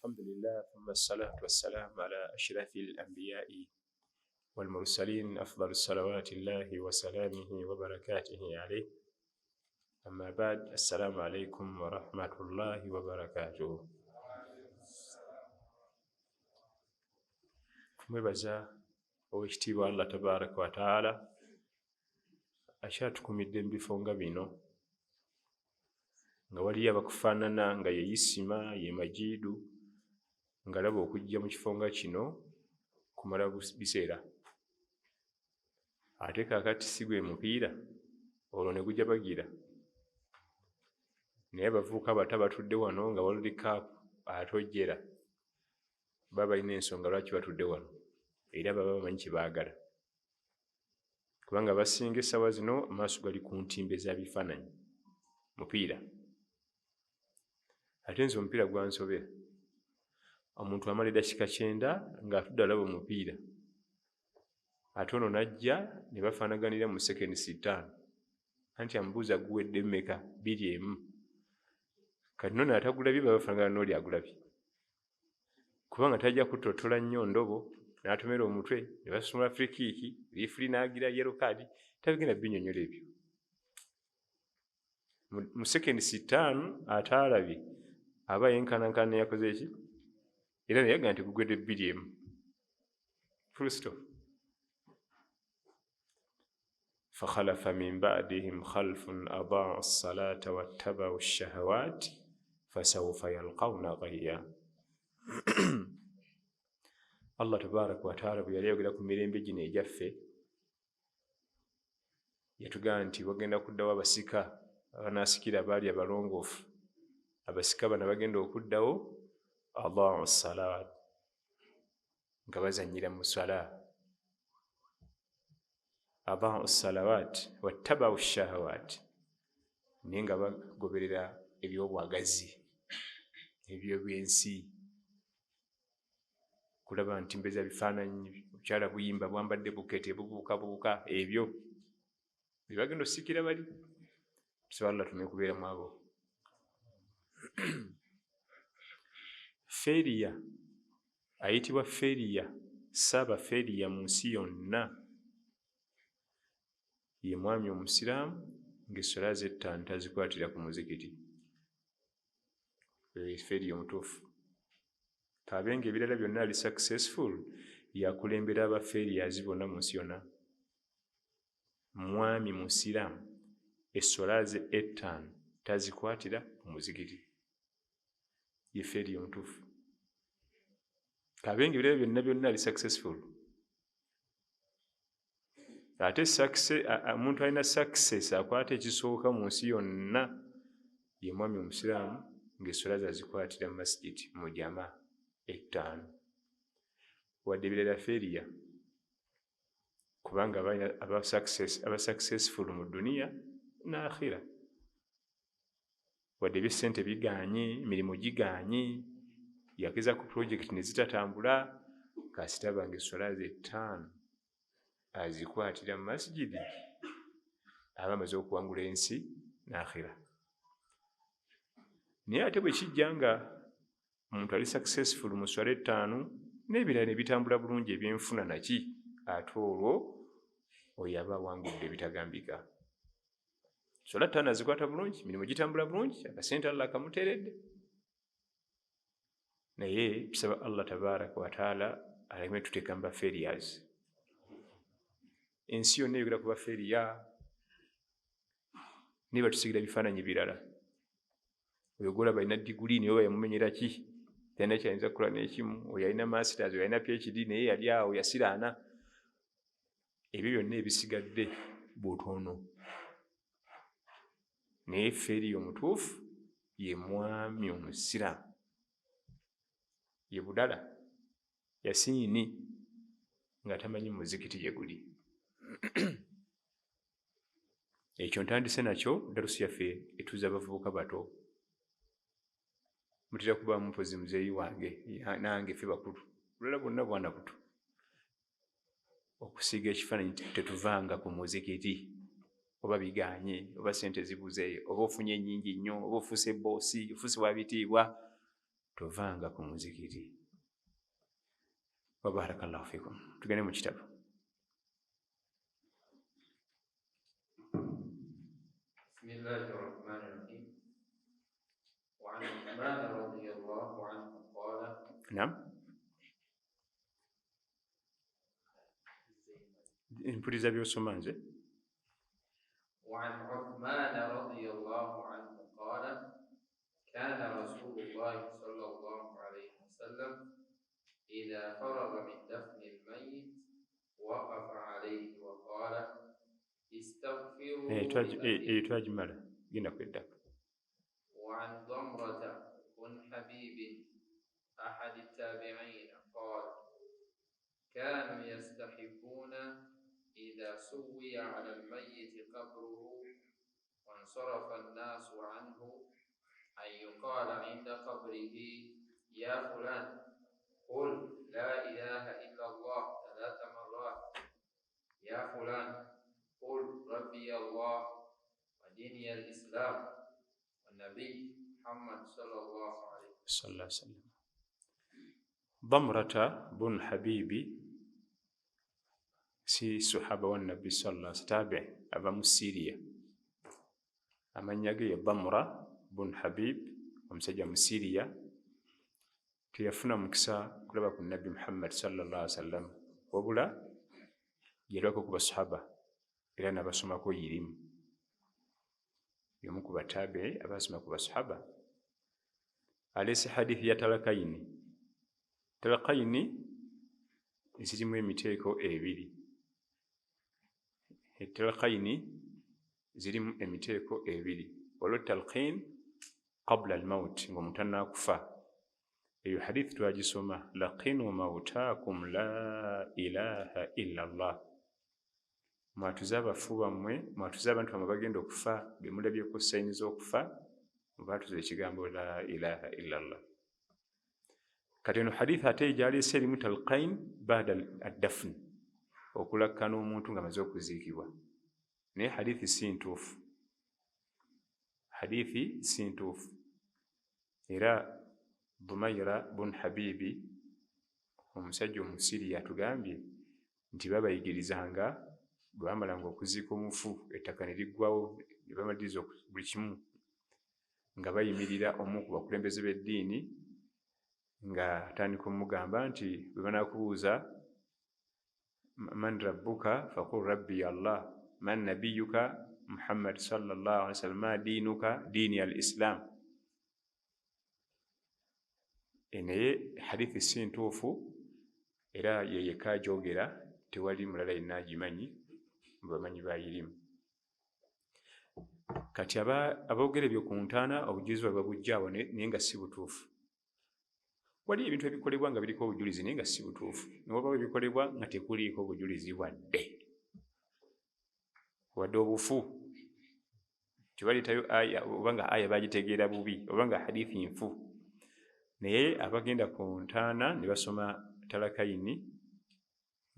الحمد لله ثم الصلاة والسلام على أشرف الأنبياء والمرسلين أفضل الصلوات الله وسلامه وبركاته عليه. أما بعد، السلام عليكم ورحمة الله وبركاته. Mwebaza owekitiibwa Allah tabaraka wa taala akyatukumidde mu bifo nga bino, nga waliyo abakufaanana nga ye Isima, ye Majidu, nga laba okujja mu kifo nga kino kumala biseera. Ate kaakati si gwe mupiira olwo ne gujja bagira. Naye abavubuka abato batudde wano nga World Cup atojjera baba balina ensonga lwaki batudde wano, era baba bamanyi kye baagala, kubanga basinga essaawa zino amaaso gali ku ntimbe za bifaananyi mupiira. Ate nze omupiira gwansobera, omuntu amala eddakiika 9 ng'atudde alaba omupiira, ate ono n'ajja ne bafaanaganira mu seconds 5, anti amubuuza guwedde mmeka, 2-1. Kati nno atagulabye baba bafaanagana n'oli agulabye, kubanga tajja kuttottola nnyo ndobo n'atomera omutwe ne basumula free kick, referee n'agira yellow card, tabigenda binnyonnyola ebyo. Mu seconds 5 ate alabye aba yenkanankana yakoze eki, era naye yaga nti gugwedde 2-1. Full stop. فخلف من بعدهم خلف أضاعوا الصلاة واتبعوا الشهوات فسوف يلقون غيا. Allah tabaraka wa taala bwe yali ayogera ku mirembe gino egyaffe, yatugamba nti bagenda kuddawo abasika abanaasikira baali abalongoofu. Abasika bano bagenda okuddawo adaa'u salaat, nga bazannyira mu sala. Adaa'u salawaat wattaba'u shahawaat, naye nga bagoberera ebyobwagazi, ebyobyensi, kulaba nti mbeza bifaananyi, obukyala buyimba bwambadde bukete bubuukabuuka, ebyo bye bagenda osikira bali. Tusaba Allah tume kubeera mu abo. Feriya ayitibwa Feriya, Ssaaba Feriya mu nsi yonna, ye mwami omusiraamu ng'essala ze 5 tazikwatira ku muzikiti. Feriya omutuufu. Kabenga ebirala byonna ali successful, yakulembera aba Ferias bonna mu nsi yonna. Mwami musiraamu, essala ze 5 tazikwatira ku muzikiti. Ye Feriya omutuufu. Kabenga ebirala byonna ali successful. Ate omuntu alina success akwata ekisooka mu nsi yonna ye mwami omusiraamu ng'essala ze azikwatira mu masigiti mu jama 5. Wadde ebirala Feriya, kubanga aba successful mu duniya n'akhira. Wadde eby'essente bigaanye, emirimu gigaanye, yageza ku project ne zitatambula, kasitaba ng'essala ze 5 azikwatira mu masigidi, aba amaze okuwangula ensi n'akhira. Naye ate bwe kijja nga omuntu ali successful mu swala 5 n'ebirala ne bitambula bulungi ebyenfuna naki, ate olwo oyo aba awangudde ebitagambika. Swala 5 azikwata bulungi, emirimu gitambula bulungi, akasente Allah kamuteeredde. Naye tusaba Allah tabaraka wa taala aleme tuteeka mu baferias. Ensi yonna eyogera ku baferiya, naye batusigira bifaananyi birala. Oyo gwolaba alina diguli naye oba yamumenyera ki, talina kyayinza kukola n'ekimu. Oyo alina masters, oyo alina PhD naye yali awo yasiraana. Ebyo byonna ebisigadde butono. Naye Feriya omutuufu ye mwami omusiraamu, ye budala, yasiini nga tamanyi muzikiti gye guli. Ekyo ntandise nakyo darusu yaffe etuuza abavubuka bato. Mutera kubaamu mpozi muzeeyi wange, nange ffe bakulu, bulala bwonna bwana buto. Okusiiga ekifaananyi tetuvanga ku muzikiti, oba bigaanye, oba sente zibuze, oba ofunye ennyingi nnyo, oba ofuuse boosi, ofuuse wa bitiibwa, tovanga ku muzikiti. Wa barakallahu fikum. Tugende mu kitabu. Bismillahir Rahmanir Rahim. Wa 'an Uthman radhiyallahu anhu qala. Naam. Mpuliriza by'osoma nze. وعن عثمان رضي الله عنه قال كان رسول الله صلى الله عليه وسلم إذا فرغ من دفن الميت وقف عليه وقال استغفروا تواجمالا جينا كويدا. وعن ضمرة بن حبيب أحد التابعين قال كانوا يستحبون إذا سوي على الميت قبره وانصرف الناس عنه أن يقال عند قبره يا فلان قل لا إله إلا الله 3 مرات، يا فلان قل ربي الله وديني الإسلام والنبي محمد صلى الله عليه وسلم. ضمرة بن حبيب si sahaba wa nabbi sallallahu alaihi wasallam ava mu Syria. Amannya ge Damra bun Habib, omusajja mu Syria, teyafuna mukisa kulaba ku nabbi Muhammad sallallahu alaihi wasallam, wabula yalwako ku basahaba era n'abasomako irimu. Y'omu ku batabi'i abasoma ku basahaba. Alese hadithi ya Talakaini. Talakaini zirimu emiteeko ebiri. Talqaini zirimu emiteeko ebiri. Waliwo talqin qabla al-maut, ng'omuntu annakufa. Eyo hadithi twagisoma, laqinu mautakum la ilaha illa Allah. Mwatuze abafu bammwe, mwatuze abantu bammwe bagenda okufa, be mulabyeko sayini z'okufa, mubaatuze ekigambo la ilaha illa Allah. Kati eno hadithi ate egyaleese erimu talqain ba'da ad-dafn, okulakkana omuntu nga amaze okuziikibwa. Naye hadithi si ntuufu. Hadithi si ntuufu. Era Bumayra bun Habibi, omusajja Omusiriya, atugambye nti babayigirizanga bwe bamalanga okuziika omufu, ettaka ne liggwawo, ne bamaliriza buli kimu, nga bayimirira omu ku bakulembeze b'eddiini nga atandika omugamba nti bwe banaakubuuza man rabbuka faqul rabbi Allah, man nabiyuka Muhammad sallallahu alaihi wasallam, ma diinuka diini al-Islam. Naye hadithi si ntuufu era ye yekka agyogera, tewali mulala yenna agimanyi mu bamanyi bayirimu. Kati aboogera ebyo ku ntaana obujulizi bwe babujjaawo naye nga si butuufu. Wali ebintu ebikolebwa nga biriko obujulizi naye nga si butuufu, ne wabaawo ebikolebwa nga tekuliiko obujulizi wadde obufu. Tebaleetayo aya oba nga aya bagitegeera bubi oba nga hadithi nfu. Naye abagenda ku ntaana ne basoma Talakaini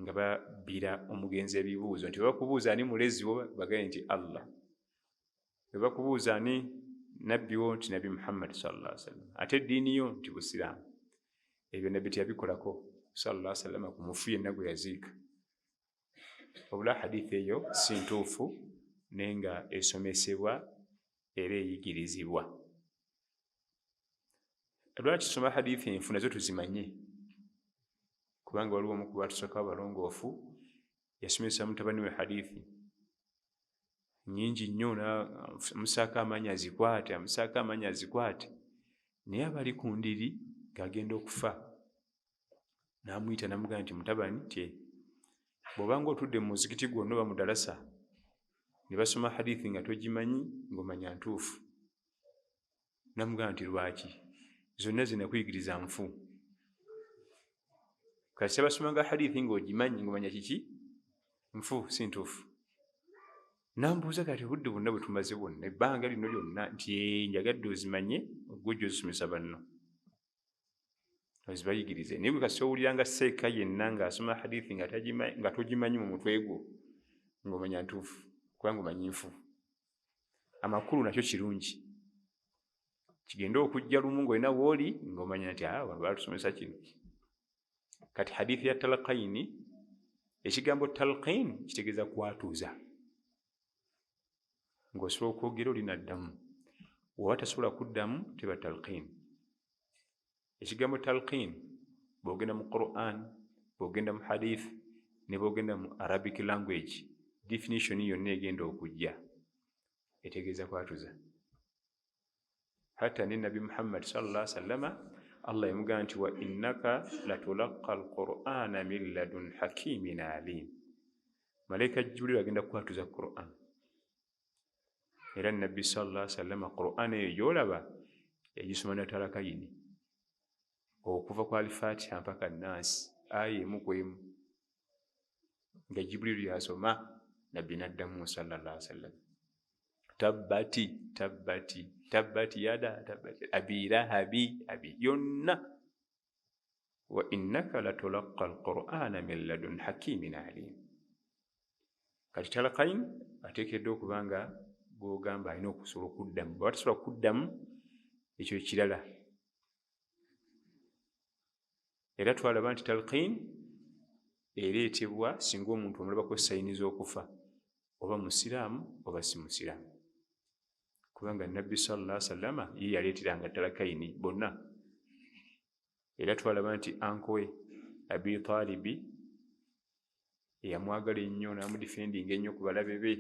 nga babbira omugenzi ebibuuzo, nti bwe bakubuuza ani mulezi wo bagaye nti Allah, bwe bakubuuza ani nabbi wo nti Nabi Muhammad sallallahu alaihi wasallam, ate eddiini yo nti Busiraamu. Ebyo nabbi teyabikolako sallallahu alaihi wasallam ku mufu yenna gwe yaziika. Wabula hadithi eyo si ntuufu naye nga esomesebwa era eyigirizibwa. Lwaki tusoma hadithi enfu nazo tuzimanye? Kubanga waliwo omu ku batusooka abalongoofu yasomesa mutabani we hadithi nnyingi nnyo, amusaako amaanyi azikwate, naye abali ku ndiri ng'agenda okufa n'amuyita n'amugamba nti mutabani tye, bw'obanga otudde mu muzikiti gwonna oba mu dalasa ne basoma hadithi nga togimanyi ng'omanya ntuufu, n'amugamba nti lwaki? Zonna zinakuyigiriza nfu. Kati basomanga hadithi ng'ogimanyi ng'omanya kiki? Nfu, si ntuufu. Nambuuza kati obudde bwonna bwe tumaze bwonna, ebbanga lino lyonna, nti njagadde ozimanye ogw'ojja ozisomesa banno, ozibayigirize. Naye bwe kasi owuliranga seeka yenna ng'asoma hadithi nga togimanyi mu mutwe gwo ng'omanya ntuufu, kubanga omanyi nfu. Amakulu nakyo kirungi. kigenda okujja lumu ng'olina wooli ng'omanya nti wano baatusomesa kino. Kati hadithi ya talqaini, ekigambo talqin kitegeeza kwatuuza, ng'osobola okwogera olinaddamu, oba tasobola kuddamu teba talqin. Ekigambo talqin bw'ogenda mu Quran, bw'ogenda mu hadith, ne bw'ogenda mu Arabic language, definition yonna egenda okujja etegeeza kwatuuza. Hatta ne Nabi Muhammad sallallahu alaihi wasallama Allah yamugamba nti wa innaka latulaqqa alqur'ana min ladun hakimin alim. Malaika Jibril agenda kukwatuza Quran. Era Nabi sallallahu alaihi wasallama Quran eyo gy'olaba yagisoma na talakayini, okuva ku Al-Fatiha mpaka Nas, aya emu ku emu, nga Jibril yasoma, Nabbi n'addamu sallallahu alaihi wasallam, tabbati tabbati tabbati yada tabbati abi lahabi abi yonna wa innaka latulaqqa alqur'ana min ladun hakimin alim. Kati talakain ateekeddwa okuba nga gw'ogamba alina okusobola okuddamu. Bw'aba tasobola kuddamu, ekyo kirala. Era twalaba nti talqin ereetebwa singa omuntu omulabako sayini z'okufa, oba musiraamu oba si musiraamu. Kubanga Nabbi sallallahu alaihi wasallama ye yaleeteranga talakaini bonna. Era twalaba nti ankowe Abi Talibi eyamwagala ennyo n'amudifendinga ennyo ku balabe be,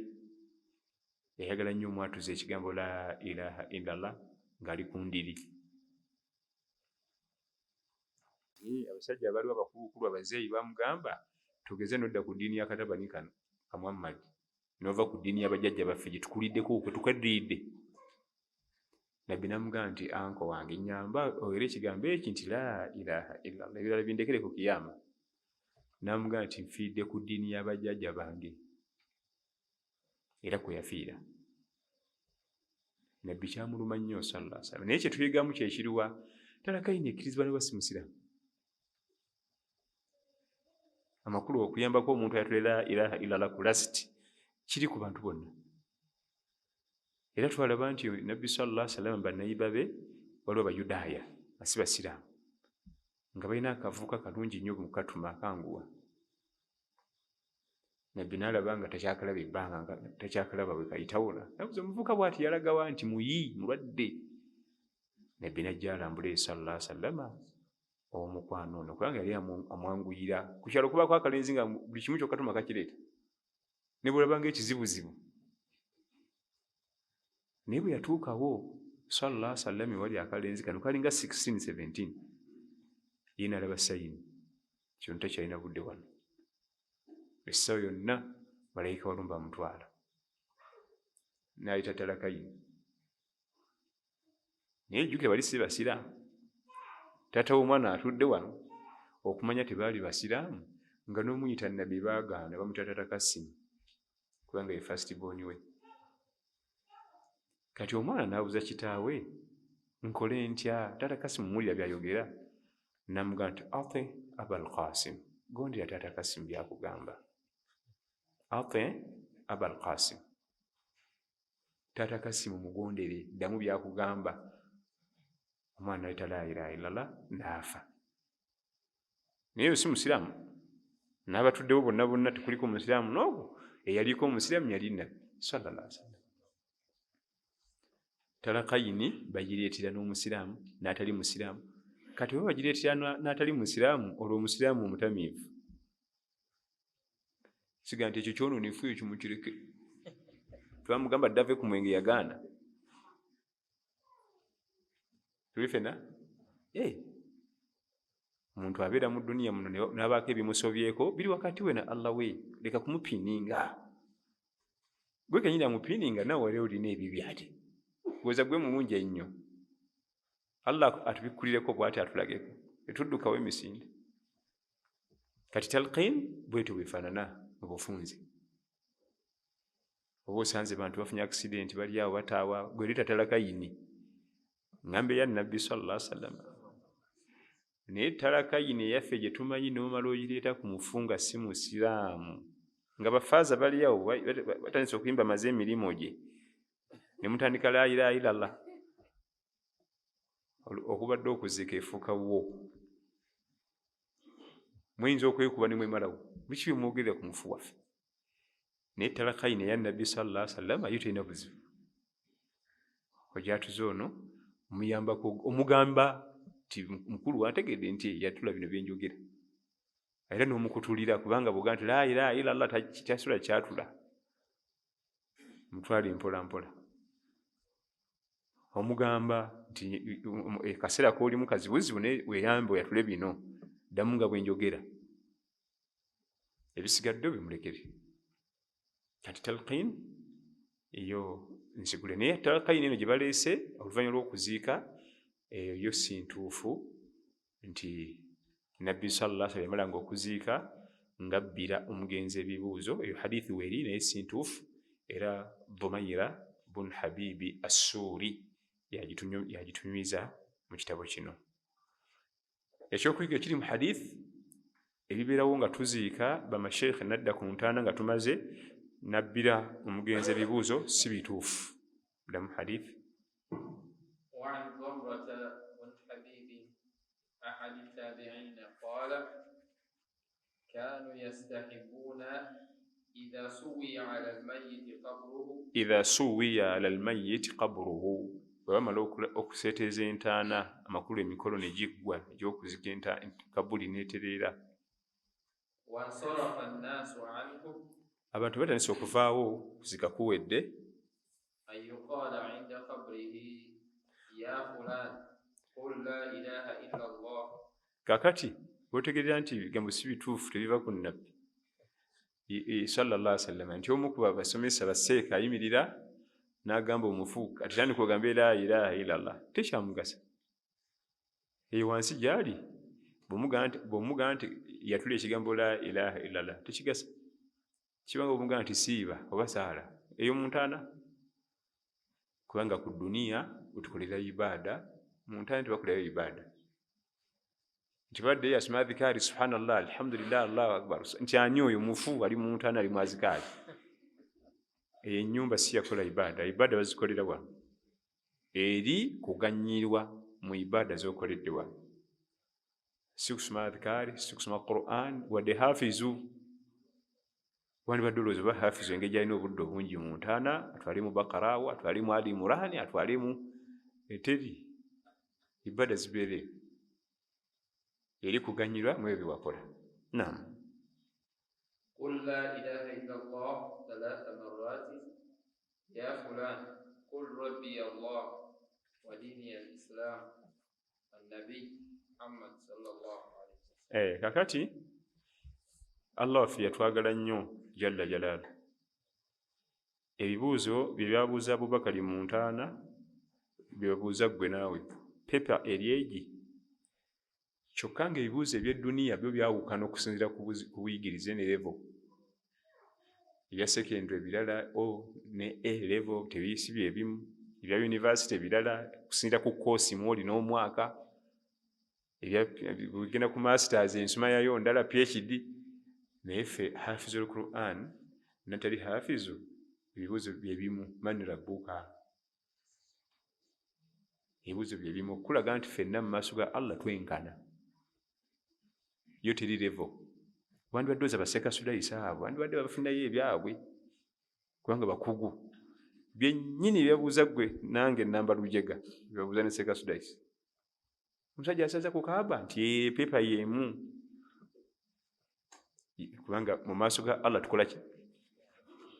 yayagala nnyo omwatuza ekigambo la ilaha illallah ng'ali ku ndiri. Abasajja abaliwo abakulukulu abazeeyi bamugamba tugeze nodda ku ddiini ya katabani kano ka Muhammad, nova ku ddiini y'abajjajja baffe gye tukuliddeko kwe tukaddiridde. Nabbi n'amugamba nti anko wange nyamba oyere ekigambo eki nti la ilaha illallah, ebirala bindekere ku kiyama. N'amugamba nti nfiiridde ku ddiini y'abajjajja bange, era kwe yafiira. Nabbi kyamuluma nnyo sallallahu alaihi wasallam. Naye kye tuyigamu kye kiruwa? Talakaini ekkirizibwa ne basi musiraamu. Amakulu okuyambako omuntu ayatule la ilaha illallah ku lasiti kiri ku bantu bonna. Era twalaba nti Nabbi sallallahu alaihi wasallam bannayiba be waliwo Abayudaaya asi basiraamu nga balina akavuuka kalungi nnyo mu katuma akanguwa. Nabbi n'alaba nga takyakalaba ebbanga, nga takyakalaba bwe kayitawula. Nabuze omuvubuka bw'ati yalagawa nti muyi mulwadde. Nabbi n'ajja alambule sallallahu alaihi wasallam omukwano ono, kubanga yali amwanguyira. Ku kyalo kubaako akalenzi nga buli kimu kyokka tuma kakireeta, ne bw'olaba ng'ekizibuzibu. Naye bwe yatuukawo sallallahu alaihi wasallam wali akalenzi kano kalinga 16 17, ye n'alaba sayini kino takyalina budde wano. Essaawa yonna malayika walumba amutwala, n'ayita talakaini. Naye jjukira bali si basiraamu. Taata w'omwana atudde wano okumanya tebaali basiraamu, nga n'omuyita Nabbi baagaana bamuta Taata Kasimu kubanga ye first born we. Kati omwana n'abuuza kitaawe, nkole ntya? Taata Kasimu muwulira byayogera, n'amugamba nti ate Abal Qasim, gondera Taata Kasimu byakugamba. Ate Abal Qasim, Taata Kasimu mugondere, ddamu byakugamba. Omwana n'ayita la ilaha illallah n'afa. Naye si musiraamu, n'abatuddewo bonna bonna tekuliko musiraamu n'ogwo eyaliko omusiraamu yali Nabbi sallallahu alaihi wasallam. Talakaini bagireetera n'omusiraamu n'atali musiraamu. Kati oba bagireetera n'atali musiraamu, olwo omusiraamu omutamiivu siga nti ekyo kyononefu ekyo mukireke. Twamugamba ddave ku mwenge yagaana. Tuli ffena? Omuntu abeera mu dduniya muno n'abaako ebimusobyeko biri wakati we na Allah we, leka kumupiininga. Gwe kenyini amupiininga nawe wali olina ebibi ate. Gweza gwe mulungi ennyo. Allah atubikkulireko bw'ati atulageko, etuddukawo emisinde. Kati talqin bwetyo bwefaanana mu bufunze. Oba osanze bantu bafunye accident bali awo bataawa, gwe leeta talakaini. Ngambe ya Nabbi sallallahu alaihi wasallam. Naye talakaini eyaffe gye tumanyi n'omala ogireeta ku mufunga si musiraamu, nga bafaaza bali awo batandise okuyimba maze emirimu gye, ne mutandika la ilaha illallah. okubadde okuziika efuuka wo. Muyinza okwekuba ne mwemalawo biki bye mwogerera ku mufu waffe, naye talakayini eya nabbi sallallahu alaihi wasallam yo terina buzibu. Ojatuze ono omuyambako omugamba nti mukulu wantegedde nti yatula bino byenjogera, era n'omukutulira kubanga bwoga nti la ilaha illallah tasula kyatula, mutwale mpola mpola. Omugamba nti kaseera k'olimu kazibuzibu naye weeyambe oyatule bino, ddamu nga bwenjogera, ebisigadde bimulekere. Kati talqin eyo nsigule, naye talqin eno gye baleese oluvannyuma lw'okuziika eyo si ntuufu nti nabbi sallallahu alaihi wasallam yamalanga okuziika ng'abbira omugenzi ebibuuzo. Eyo hadithi weeri naye si ntuufu, era Dhumayra bun Habibi Assuuri yagitunyumiza mu kitabo kino. Ekyokuyiga ekiri mu hadith ebibeerawo nga tuziika bamasheikh nadda ku ntaana nga tumaze nabbira omugenzi ebibuuzo si bituufu. Ddamu hadith. وعن ضمرة بن حبيب أحد التابعين قال كانوا يستحبون إذا سوي على الميت قبره bwe bamala okuseeteeza entaana amakulu emikolo ne giggwa egy'okuzika kabuli n'etereera, abantu batandise okuvaawo kuzika kuwedde, kakati bw'otegeerera nti bigambo si bituufu tebiva ku nnabbi sallallahu alaihi wasallam, nti omu ku basomesa baseeka ayimirira n'agamba omufu kati tandika ogambe la ilaha illallah, tekyamugasa. Eyo wansi gy'ali bw'omugamba nti yatula ekigambo la ilaha illallah tekigasa. Kibanga bw'omugamba nti siiba oba saala eyo mu ntaana, kubanga ku duniya wetukolera ibaada, mu ntaana tebakolerayo ibaada. Nti badde yasoma adhikaari subhanallah alhamdulillah allahu akbar, nti ani oyo mufu ali mu ntaana ali mu azikaari. Ennyumba si yakola ibaada, ibaada bazikolera wano, eri kuganyirwa mu ibaada z'okoledde wano, si kusoma adhikaari, si kusoma Qur'an wadde hafizu. Wandibadde olowooza oba hafizu engeri gy'alina obudde obungi mu ntaana, atwale mu Bakara awo, atwale mu Ali Imran, atwale mu eteri. Ibaada zibeere eri kuganyirwa mu ebyo wakola. Naam. قل لا إله إلا الله 3 مرات يا فلان قل ربي الله وديني الإسلام والنبي محمد صلى الله عليه وسلم. Kakati Allah waffe yatwagala nnyo jalla jalaalu. Ebibuuzo bye byabuuza Abubakari mu ntaana bye babuuza ggwe naawe, pepa eri egi. Kyokka ng'ebibuuzo eby'edduniya byo byawukana okusinziira ku buyigirize ne level. Ebya secondary ebirala ne A level tebiyisi bye bimu, ebya university ebirala okusinziira ku koosi mw'oli n'omwaka, bugenda ku masters ensoma yayo ndala PhD. Naye ffe hafizul Quran natali hafizu, ebibuuzo bye bimu, man rabbuka, ebibuuzo bye bimu, okulaga nti ffenna mu maaso ga Allah twenkana. Yo teri level. Wandibadde oza baseka sudayisa abo, wandibadde bafunirayo ebyabwe kubanga bakugu. Byennyini byabuuza ggwe nange namba lujega byabuuza ne seka sudayisa. Omusajja asaza ku Kaaba nti pepa y'emu, kubanga mu maaso ga Allah tukola ki?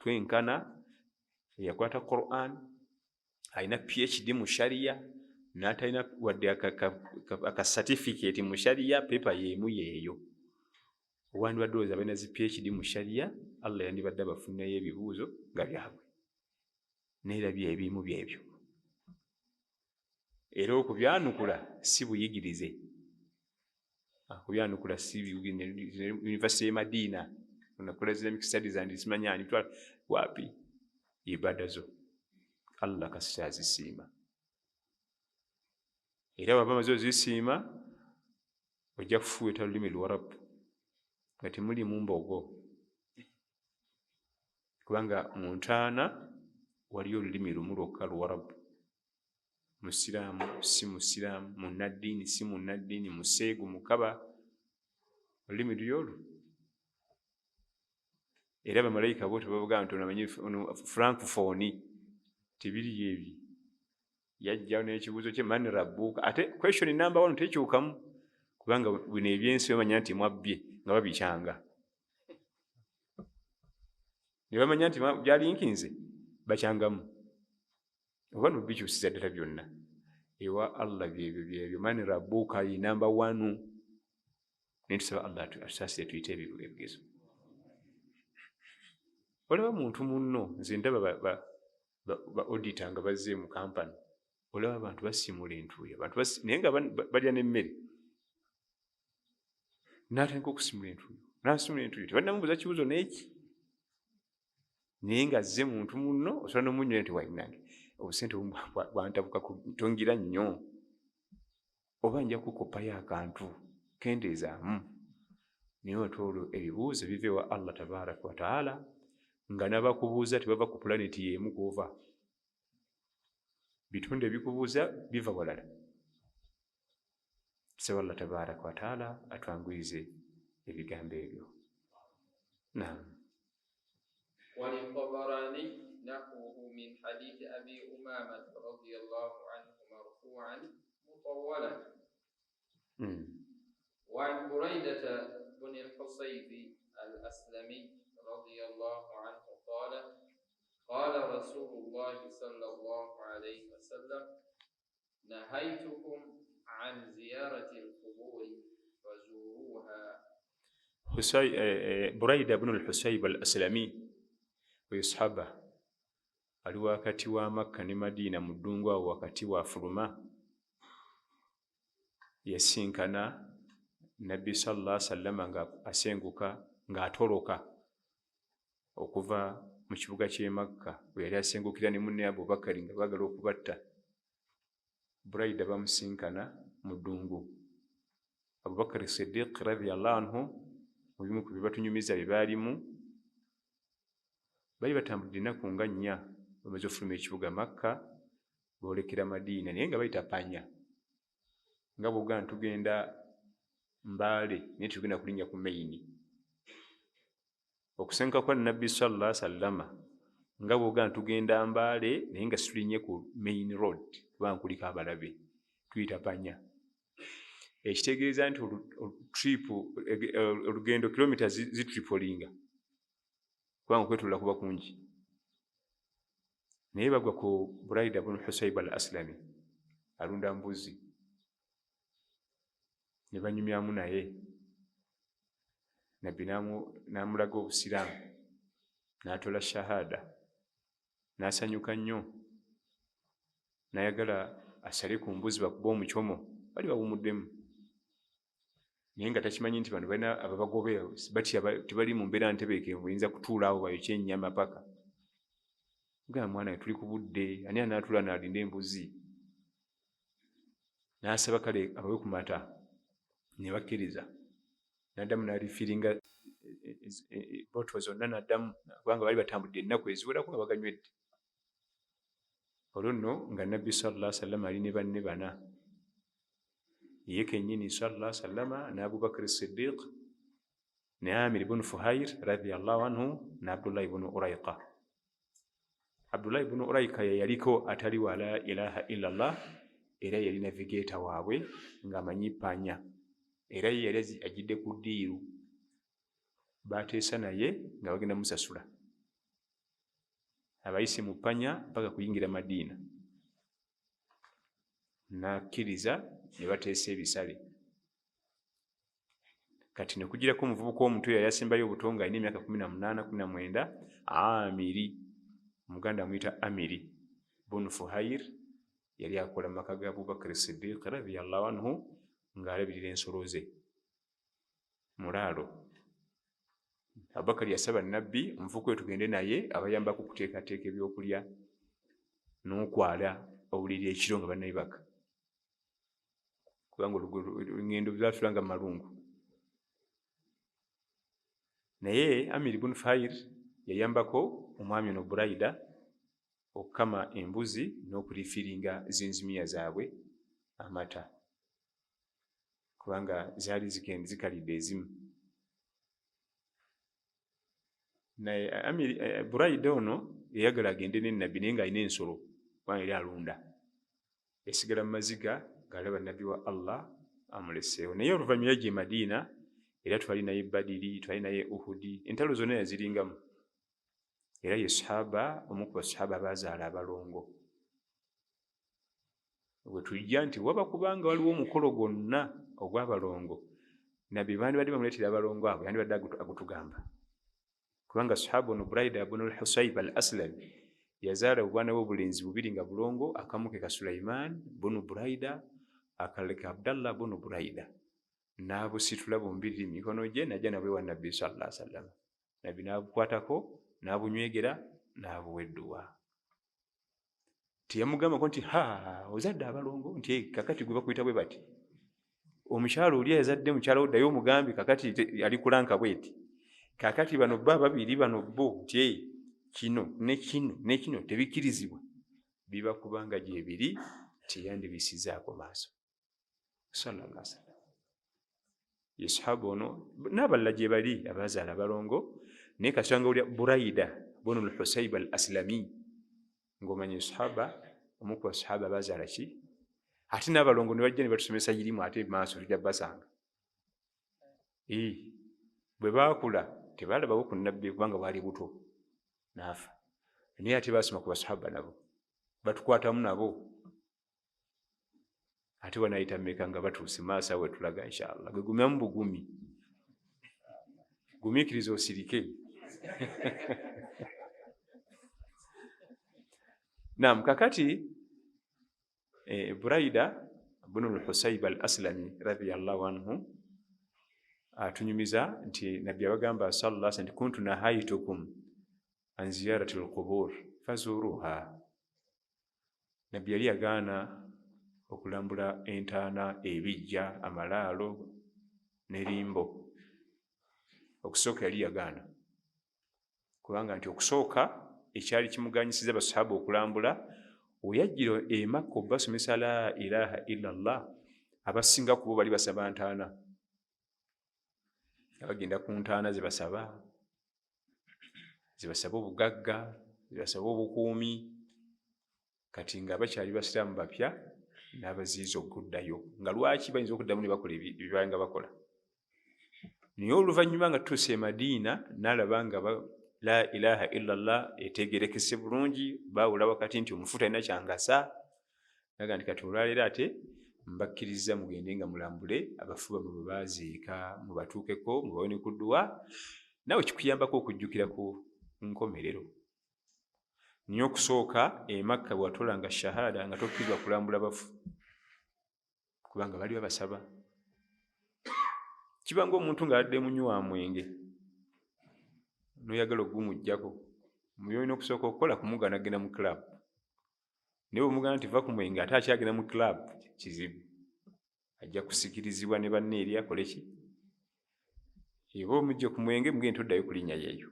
Twenkana. Eyakwata Quran alina PhD mu sharia n'atalina wadde aka certificate mu sharia, pepa y'emu yeeyo. Wandibadde olowooza balina zi PhD mu sharia, Allah yandibadde abafunirayo ebibuuzo nga byabwe, neera byebimu byebyo. Era okubyanukula si buyigirize, okubyanukula si University y'e Madina onakola Islamic studies and simanyani wapi, ibaada zo Allah kasita azisiima. Era bw'aba amaze ozisiima ojja kufuuyita olulimi Luwarabu nga temuli mu mbogo, kubanga mu ntaana waliyo olulimi lumu lwokka Luwarabu. musiraamu si musiraamu, munnaddiini si munnaddiini, museegu mukaba, olulimi lyolwo. Era bamalayika bo tebavuga nti onamanyi francophone, tebiri ebyo. Yajjawo n'ekibuuzo kye mani rabbuka, ate question number 1 tekyukamu, kubanga bino ebyensi bamanya nti mwabbye nga babikyanga. Ne bamanya nti byalinkinze bakyangamu. Oba nobikyusiza ddala byonna. Ewa Allah byebyo mani rabbuka ye number 1. Naye tusaba Allah atusaasire tuyite ebigezo. Olaba muntu munno, nze ndaba ba auditor nga bazze mu kampani, olaba abantu basimula entuuyo, naye nga balya n'emmere. N'atandika okusimula entuuyo, n'asimula entuuyo, tebannamubuuza kibuuzo n'eki. Naye nga azze muntu munno, osobola n'omunnyonnyola nti wayinnange obusente bwantabuka tongira nnyo, oba nja kukopayo akantu kendeezaamu. Naye otwolwo ebibuuzo biva ewa Allah tabaraka wa taala, nga n'abakubuuza tebava ku planeti y'emu kwova. Bitundu ebikubuuza biva walala. Tusaba Allah tabaraka wa taala atwanguyirize ebigambo ebyo. Naam. وللطبراني نحوه من حديث أبي أمامة رضي الله عنه مرفوعا مطولا. وعن بريدة بن الحصيب الأسلمي رضي الله عنه قال قال رسول الله صلى الله عليه وسلم نهيتكم عن زيارة القبور فزوروها. بريدة بن الحصيب الأسلمي oyo sahaba ali wakati wa Makka ne Madina mu ddungu awo wakati wa fuluma, yasinkana Nabbi sallallahu alaihi wasallam nga asenguka ng'atoloka okuva mu kibuga ky'e Makka, bwe yali asengukira ne munne Abubakari nga baagala okubatta. Buraida bamusinkana mu ddungu. Abubakari Siddiq radiyallahu anhu mu bimu ku bibatunyumiza bye baalimu, bali batambudde ennaku nga 4 bamaze okufuluma ekibuga Makka boolekera Madiina, naye nga bayita panya. Nga bw'ogamba tugenda Mbaale naye tugenda kulinnya ku Maini. Okusenguka kwa Nabbi sallallahu alaihi wasallam nga bw'ogamba tugenda Mbaale naye nga situlinnye ku main road kubanga kuliko abalabe, tuyita panya. Ekitegeeza nti olugendo kilomita zitripolinga kubanga okwetulula kuba kungi. Naye bagwa ku Buraida bin Husayb al-Aslami alunda mbuzi, ne banyumyamu naye. Nabbi n'amulaga obusiraamu, n'atola shahada, n'asanyuka nnyo, n'ayagala asale ku mbuzi bakuba omukyomo, bali bawumuddemu. Naye nga takimanyi nti bano balina ababagobera, tebali mu mbeera ntebeekevu oyinza kutuula awo bayokye ennyama paka. Mugamba mwana tuli ku budde, ani anaatuula n'alinda embuzi? N'asaba kale abawe ku mata, ne bakkiriza. N'addamu n'alifiringa botolo zonna, n'addamu kubanga bali batambudde ennaku eziwerako nga baganywedde. Olwo nno nga Nabbi sallallahu alaihi wasallam ali ne banne bana, ye kennyini sallallahu alaihi wasallam, ne Abubakar Siddiq, ne Amir ibn Fuhair radiyallahu anhu, ne Abdullah ibn Urayqa. Abdullah ibn Urayqa yaliko atali wa la ilaha illallah, era yali navigator waabwe ng'amanyi panya, era ye yali ajidde ku ddiiru. Baateesa naye nga bagenda musasula, abayise mu panya mpaka kuyingira Madiina. N'akkiriza, ne bateesa ebisale. Kati ne kugirako omuvubuka omuto yali asembayo obuto nga alina emyaka 18 19, Amiri, omuganda amuyita Amiri bun Fuhair, yali akola mu maka ga Abubakar Siddiq radiyallahu anhu ng'alabirira ensolo ze mulaalo. Abubakar yasaba Nabbi, omuvubuka oyo tugende naye abayambako okuteekateeka ebyokulya n'okwala obuliri ekiro nga bannabibaka, kubanga olugendo lwatulanga mu malungu. Naye Amir ibn Fuhair yayambako omwami ono Buraida okukama embuzi n'okulifiringa zinzimiya zaabwe amata kubanga zaali zikalidde ezimu. Naye Buraida ono yayagala agende n'ennabbi naye ng'alina ensolo kubanga yali alunda, esigala mu maziga ng'alaba nnabbi wa Allah amuleseewo. Naye oluvannyuma yajja e Madiina era twali naye Badiri, twali naye Uhudi, entalo zonna yaziringamu. Era ye sahaba omu ku basahaba abazaala abalongo. Bwe tujja nti waba kubanga waliwo omukolo gwonna ogw'abalongo, nabbi bandibadde bamuleetera abalongo abo yandibadde agutugamba. Kubanga sahaba ono Buraida bunu al-Husayb al-Aslami yazaala obwana bwe obulenzi bubiri nga bulongo, akamu ke ka Sulaiman bunu Buraida, akalala ka Abdallah bunu Buraida. N'abusitula bumbirira emikono gye najja nabwe wa nabbi sallallahu alaihi wasallam. Nabbi n'abukwatako n'abunywegera n'abuwa edduwa. Tiyamugamba ko nti ozadde abalongo nti kakati gwe bakuyita bwe bati. Omukyalo oli yazadde mukyala we ddayo omugambi kakati ali kulanka bweti. Kakati bano bba babiri bano bo nti kino ne kino ne kino tebikirizibwa. Biba kubanga gye biri tiyandibisizaako maaso. Sallallahu alaihi wasallam. Yesahaba ono n'abalala gye bali abazaala abalongo naye kasanga oli Buraida bunu al-Husayb al-Aslami ng'omanya sahaba omu ku basahaba abazaala ki ate n'abalongo ne bajja ne batusomesa irimu ate maaso tujja basanga. Bwe baakula tebalabawo ku nnabbi kubanga bwali buto n'afa, naye ate basoma ku basahaba nabo batukwatamu nabo. Ate wanayita mmeka nga batuuse maaso awe tulaga inshallah. Gwe gumyamu bugumi, gumiikiriza osirike. Naam, kakati Buraida bunu al-Husayb al-Aslami radiyallahu anhu atunyumiza nti nabbi abagamba sallallahu alaihi wasallam kuntu nahaytukum an ziyarati al-qubur fazuruha. Nabbi yali yagaana okulambula entaana, ebijja, amalaalo n'erimbo. Okusooka yali yagaana kubanga nti okusooka ekyali kimuganyisiza basahaba okulambula oyajjira e Makka basomesa la ilaha illallah, abasinga kubo bali basaba ntaana, abagenda ku ntaana zibasaba obugagga, zibasaba obukuumi. Kati nga bakyali basiraamu bapya n'abaziiza okuddayo nga lwaki bayinza okuddamu ne bakola ebibanga bakola. Naye oluvannyuma nga tutuuse e Madiina n'alaba nga la ilaha illallah etegerekese bulungi, baawula wakati nti omufu talina kyangasa, naga nti kati olwaleero ate mbakkiriza mugende nga mulambule abafu bamwe bwe baaziika, mubatuukeko mubawe ne ku dduwa, naawe kikuyambako okujjukira ku nkomerero. Niyo okusooka e Makka bwe watolanga shahada nga tokkirizibwa kulambula bafu kubanga bali babasaba. Kiba ng'omuntu ng'adde munywa mwenge n'oyagala okugumuggyako, muyolina okusooka okukola kumugaana agenda mu club. Naye bw'omugamba nti va ku mwenge ate akyagenda mu club, kizibu. Ajja kusikirizibwa ne banne eri akole ki? Eba omujje ku mwenge mugende toddayo kulinnya yeeyo.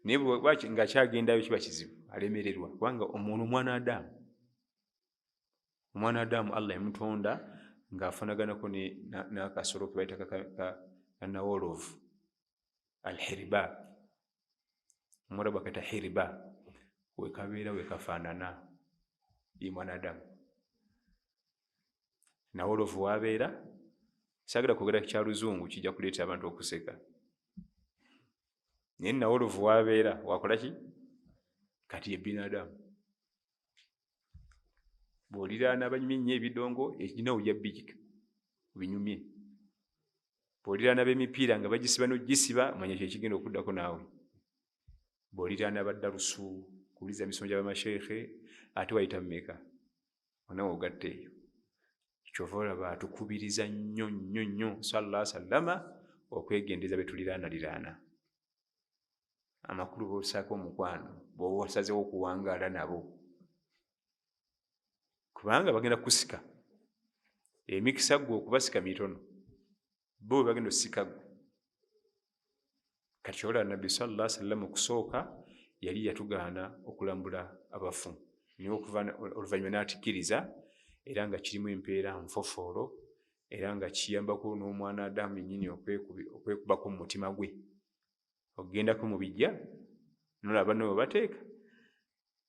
Naye ng'akyagendayo kiba kizibu, alemererwa kubanga omuntu omwana Adamu Allah yamutonda ng'afanaganako n'akasolo ke bayita kanawolovu al-hiriba. Omwarabu akayita hiriba, wekabeera wekafaanana ye mwana Adamu. Nawolovu wabeera, saagala kwogera ku kyaluzungu kijja kuleeta abantu okuseka. Naye nawolovu wabeera wakola ki? Kati ye binadamu. Bw'oliraana banyumye nnyo ebidongo ekina ojja bijika binyumye. Bw'oliraana b'emipiira nga bagisiba n'ogisiba manya kye kigenda okuddako naawe. Bw'oliraana baddalusu kuwuliza misomo gy'abamasheekhe ate wayita mmeka? Onaawe ogatta eyo. Kyova olaba atukubiriza nnyo nnyo nnyo sallallahu alaihi wasallama okwegendeza be tuliraanaliraana. Amakulu b'osaako omukwano bw'oba wasazeewo okuwangaala nabo kubanga bagenda kusika. Emikisa gwe okubasika mitono, bo bagenda osika gwe. Kati olaba Nabbi sallallahu alaihi wasallam okusooka yali yatugaana okulambula abafu naye oluvannyuma n'atikkiriza era nga kirimu empeera nfofoolo era nga kiyambako n'omwana Adamu yennyini okwekubako mu mutima gwe okugendako mu bijja nolaba banno bwe bateeka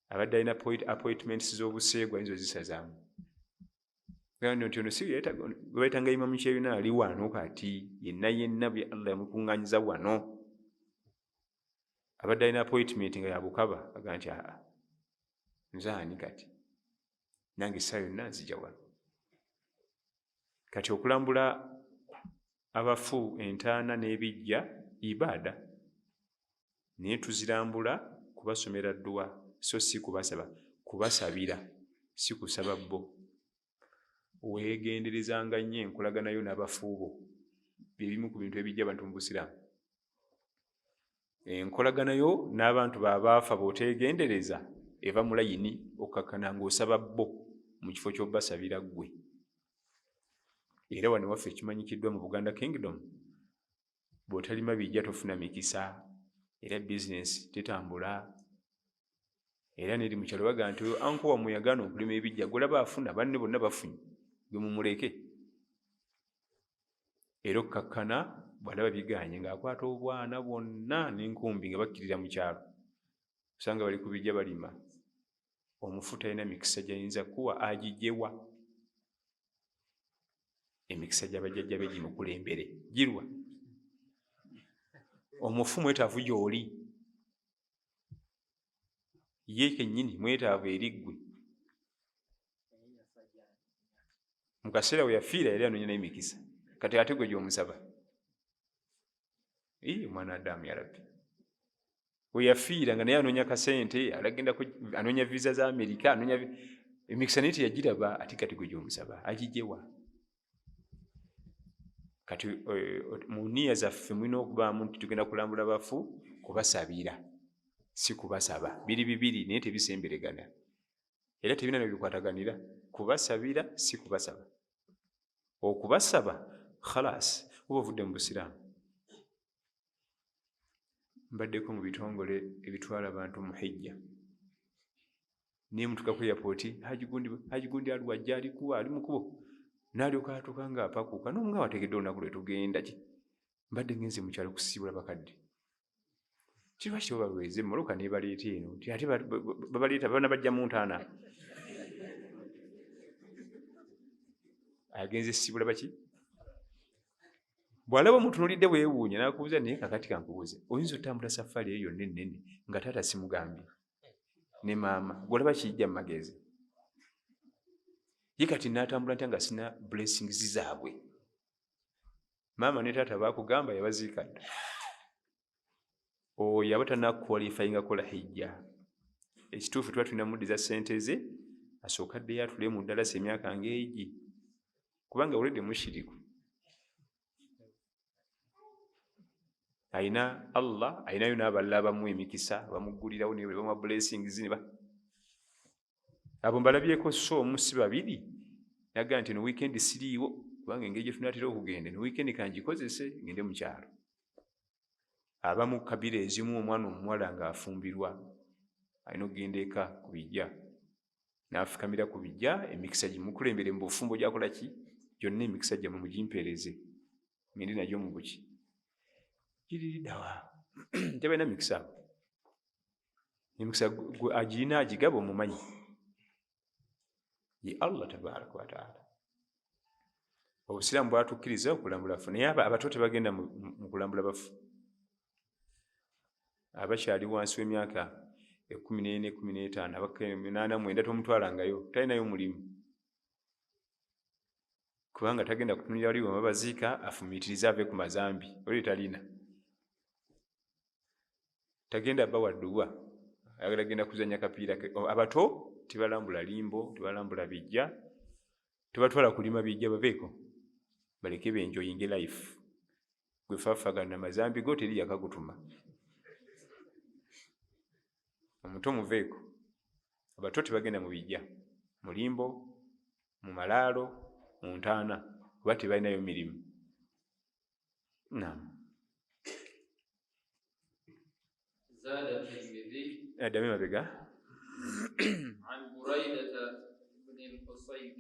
abadde alina appointments z'obuseegu ayinza ozisazaamu nti ono si gwe bayitanga Imamu Kyeyuna ali wano kati yenna bye Allah yamukuŋŋaanyiza wano abadde alina appointment nga yabukaba aga nti nze ani kati nange essaawa yonna nzija wano kati okulambula abafu entaana n'ebijja ibaada naye tuzirambula kubasomera dduwa so si kubasaba kubasabira si kusaba bo weegenderezanga nnyo enkolaganayo n'abafuubo byebimu ku bintu ebijja abantu mu busiraamu enkolaganayo n'abantu baabaafa b'oteegendereza eva mu layini okkakkana ng'osaba bo mu kifo ky'obbasabira ggwe era wano waffe ekimanyikiddwa mu Buganda Kingdom bw'otalima bijja tofuna mikisa era bizinesi tetambula era neri mu kyalo baga nti anko wammwe yagaana okulima ebijja golaba afuna banne bonna bafunye gwe mumuleke era okkakkana bw'alaba biganye ng'akwata obwana bwonna n'enkumbi nga bakkirira mu kyalo osanga bali ku bijja balima omufu talina mikisa gy'ayinza kuwa agigyewa emikisa gy'abajjajja be gimukulembere girwa omufu mwetaavu gy'oli ye kennyini mwetaavu eri ggwe mu kaseera we yafiira yali anoonya naye mikisa kati ate gwe gy'omusaba omwana Adamu ya Rabbi we yafiira nga naye anoonya kasente anoonya visa za Amerika anoonya emikisa naye teyagiraba ate kati gwe gy'omusaba agigyewa kati mu nniya zaffe mulina okubaamu nti tugenda kulambula bafu kubasabira si kubasaba biri bibiri naye tebisemberegana era tebina nebikwataganira kubasabira si kubasaba okubasaba khalas oba ovudde mu busiraamu mbaddeko mu bitongole ebitwala abantu mu hijja naye mutuka ku airport Haji Gundi aliwajja alikuwa ali mukubo n'alyoka atuuka ng'apakuuka n'omunga wategedde olunaku lwe tugenda ki mbadde ngenze mu kyalo kusiibula bakadde kirwa kiti babalweze mmoloka neebaleeta eno nti ate babaleeta bana bajja mu ntaana agenze siibula baki bw'alaba omutunuulidde bwewuunya n'akubuuza naye kakati kankubuuze oyinza otambula safari eyo yonna ennene nga taata simugambye ne maama gw'olaba kijja mu magezi ye kati n'atambula ntya nga sina blessings zaabwe maama ne taata baakugamba yabaziika dda oyo aba tanakukwalifayinga kola hijja ekituufu tuba tulina muddi za ssente ze asooka ddeyo atule mu ddalasa emyaka ng'egi kubanga wuledde mushiriku ayina Allah ayinayo n'abalala abamu emikisa bamuggulirawo ne bamuwa blessings ne abo mbalabyeko so omu si babiri nagaa nti no weekend siriiwo kubanga engeri gye tunaatera okugenda no weekend kangikozese ngende mu kyalo abamu kabira ezimu omwana omuwala ng'afumbirwa alina okugenda eka ku bijja n'afukamira ku bijja emikisa gimukulembere mu bufumbo gyakola ki gyonna emikisa gyammwe mugimpeereze ngende nagyo mu buki giririddawa tebalina mikisa emikisa agirina agigaba omumanyi ye Allah tabaraka wa taala obusiraamu bwatukkiriza okulambula bafu naye abato tebagenda mu kulambula bafu abakyali wansi w'emyaka 14 15 89 tomutwalangayo talinayo mulimu kubanga tagenda kutunira waliwo babaziika afumiitiriza ave ku mazambi oli talina tagenda bawadduwa ayagala genda kuzanya kapiira abato tebalambula limbo tebalambula bijja tebatwala kulima bijja baveeko baleke benjoyinge life gwe faafagana mazambi go teri yakagutuma omuto muveeko abato tebagenda mu bijja mu limbo mu malaalo mu ntaana kuba tebalinayo mirimu زاد الترمذي adame mabega عن بريدة بن الحصيب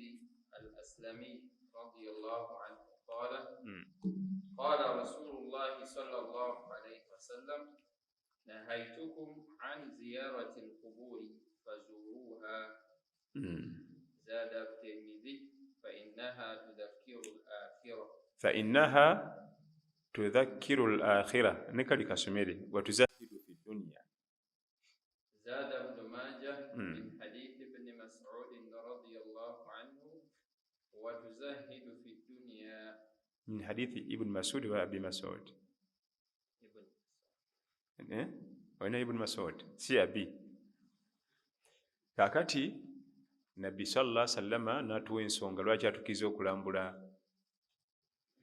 الأسلمي رضي الله عنه قال قال رسول الله صلى الله عليه وسلم نهيتكم عن زيارة القبور فزوروها. زاد الترمذي فإنها تذكر الآخرة. فإنها تذكر الآخرة نكالي كسميري وتزهد في الدنيا. زاد ابن ماجه من حديث ابن مسعود رضي الله عنه وتزهد في الدنيا. من حديث ابن مسعود وأبي مسعود. وين ابن مسعود سي أبي. kakati nabbi sallallahu alaihi wasallama natuwa ensonga lwaki atukiza okulambula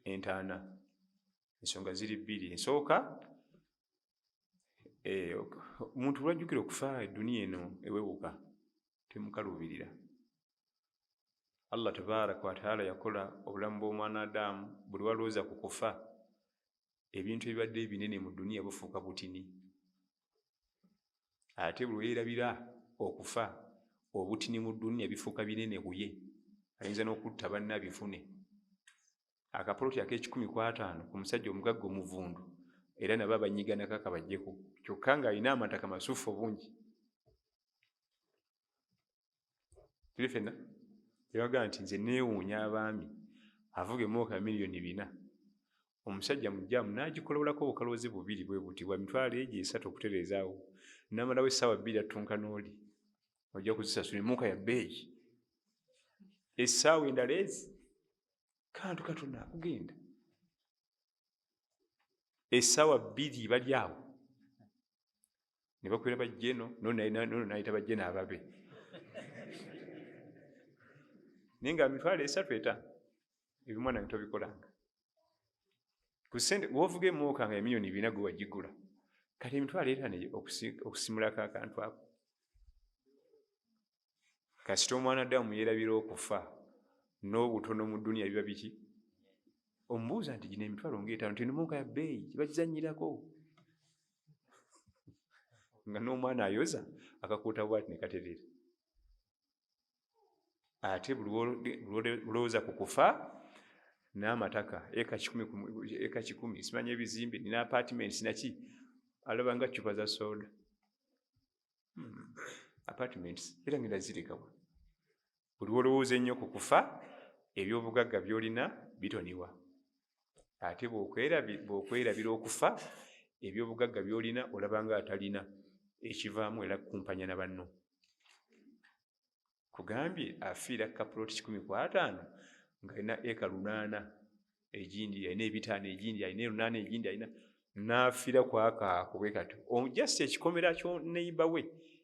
entaana. Ensonga ziri bbiri. Ensooka omuntu lwajjukira okufa edduniya eno ewewuka temukaluubirira. Allah tabaraka wataala yakola obulamu bw'omwana Adamu buli walowooza ku kufa ebintu ebibadde ebinene mu dduniya bufuuka butini, ate buli weerabira okufa obutini mu dduniya bifuuka binene kuye, ayinza n'okutta banne abifune. Akapoloti ak'A150 ku musajja omugagga omuvundu era nabo abanyiganako akabajjeko, kyokka ng'alina amataka masufu obungi. Tuli ffenna tebaga nti nze neewuunya abaami avuga emooka miliyoni 4, omusajja mujjaamu n'agikololako obukaloozi bubiri bwe buti bwa mitwalo egyo 3 okutereezaawo, n'amalawo essaawa 2 attunka n'oli, ojja kuzisasula emooka ya bbeeyi. Essaawa endala ezi kantu Katonda akugenda, essaawa 2 bali awo ne bakwera bajjeno nono nayita bajjeno ababe naye nga mitwalo 3 eta ebimu nange tobikolanga ku ssente woovuga emooka nga emiliyoni 4 gwe wagigula, kati emitwalo 5 okusimulako akantu ako. Kasita omwana Adamu yeerabira okufa n'obutono mu dduniya biba biki? Omubuuza nti gino emitwalo nga 5 nti emooka ya bbeeyi gibagizannyirako nga n'omwana ayoza akakuuta bwati ne katereera. Ate buli lwolowooza ku kufa n'amataka eka 10 simanya ebizimbe nina apartments naki alaba nga ccupa za soda apartments era ngenda zirekawa. Buli lwolowooza ennyo ku kufa ebyobugagga by'olina bitoniwa, ate bw'okwerabira okufa ebyobugagga by'olina olaba nga atalina ekivaamu era kumpanya na banno. Kugambye afiira kapuloti 150 ng'alina eka 8, egindi alina ebitaano, egindi alina 8, egindi alina n'afiira kwakaako bwe kati. Just ekikomera kyo neiba we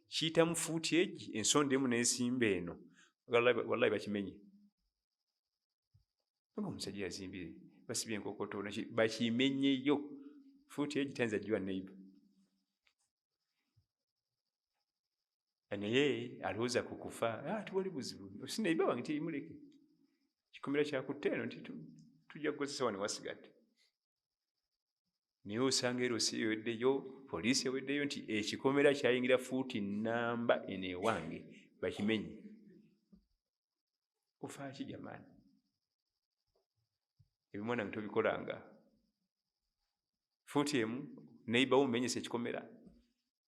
kiyitamu fuuti egi ensonda emu n'ensimba eno, wallahi bakimenye. Nga omusajja yazimbire basibye enkokoto bakimenyeyo, fuuti egi tayinza giwa neiba. Naye alowooza ku kufa tiwali buzibu, sineiba wange teyimuleke, kikomera kyakutte eno nti tujja kukozesa wano wasigadde. Naye osanga erosi eweddeyo, poliisi eweddeyo nti ekikomera kyayingira fuuti namba eno ewange bakimenye. Kufa ki jamaani? Ebimu nange tobikolanga. Fuuti emu neiba wo mumenyesa ekikomera,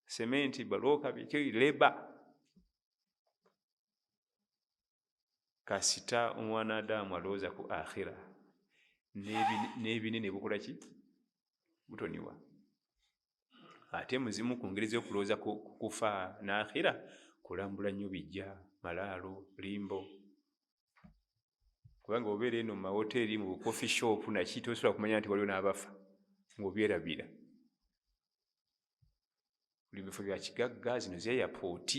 sementi, balooka, leba. Kasita omwana Adamu alowooza ku akhira n'ebinene bukola ki? Butoniwa. Ate muzimu ku ngeri z'okulowooza ku kufa n'akhira kulambula nnyo bijja, malaalo, limbo. Kubanga obeera eno mu mawoteeri, mu coffee shop naki tosobola kumanya nti waliwo n'abafa ng'obyerabira. Buli bifo bya kigagga, zino zi airport,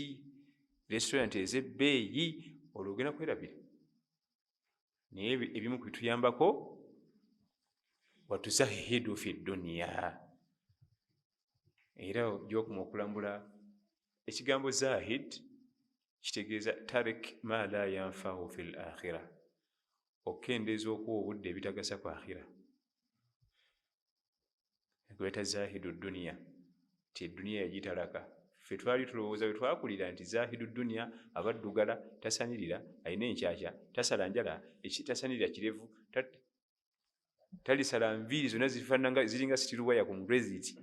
restaurant ez'ebbeeyi, olwo ogenda kwerabira. Naye ebimu ku bituyambako watuzahidu fi dduniya. Era gy'okuma okulambula ekigambo zahid kitegeeza tarik ma la yanfahu fi l-akhira, okukendeeza okuwa obudde ebitagasa ku akhira, ekweta zahidu dduniya. ti edduniya yagitalaka. Ffe twali tulowooza bwe twakulira nti zaahidu dduniya abaddugala, tasanirira, alina enkyakya, tasala njala, tasanirira kirevu, talisala nviiri zonna zifaananga ziringa sitiruwaya ku mutwe ziti.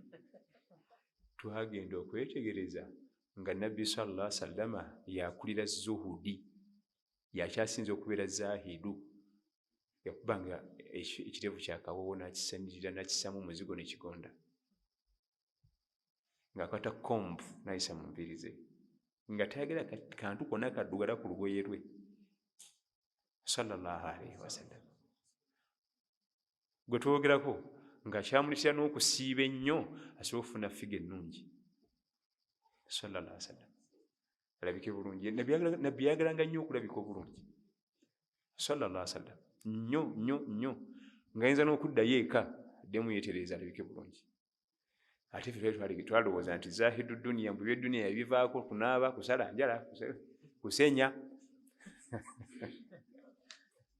Twagenda okwetegereza nga nabbi sallallahu alaihi wasallama yakulira zuhudi, yakyasinza okubeera zaahidu. Yakubanga ekirevu kyakawowo n'akisanirira n'akissaamu omuzigo nekigonda, ng'akwata kombu n'ayisa mu nviiri ze, nga tayagala kantu konna kaddugala ku lugoye lwe sallallahu alaihi wasallam. Gwe twogerako ng'akyamuletera n'okusiiba ennyo asobola okufuna figa ennungi sallallahu alaihi wasallam, alabike bulungi. Nabbi yayagalanga nnyo okulabika obulungi sallallahu alaihi wasallam, nnyo nnyo nnyo, ng'ayinza n'okuddayo eka addemu yeetereeza alabike bulungi. Ate ffe twalowooza nti zaahidu dduniya, mu by'edduniya ebivaako kunaaba, kusala njala, kusenya.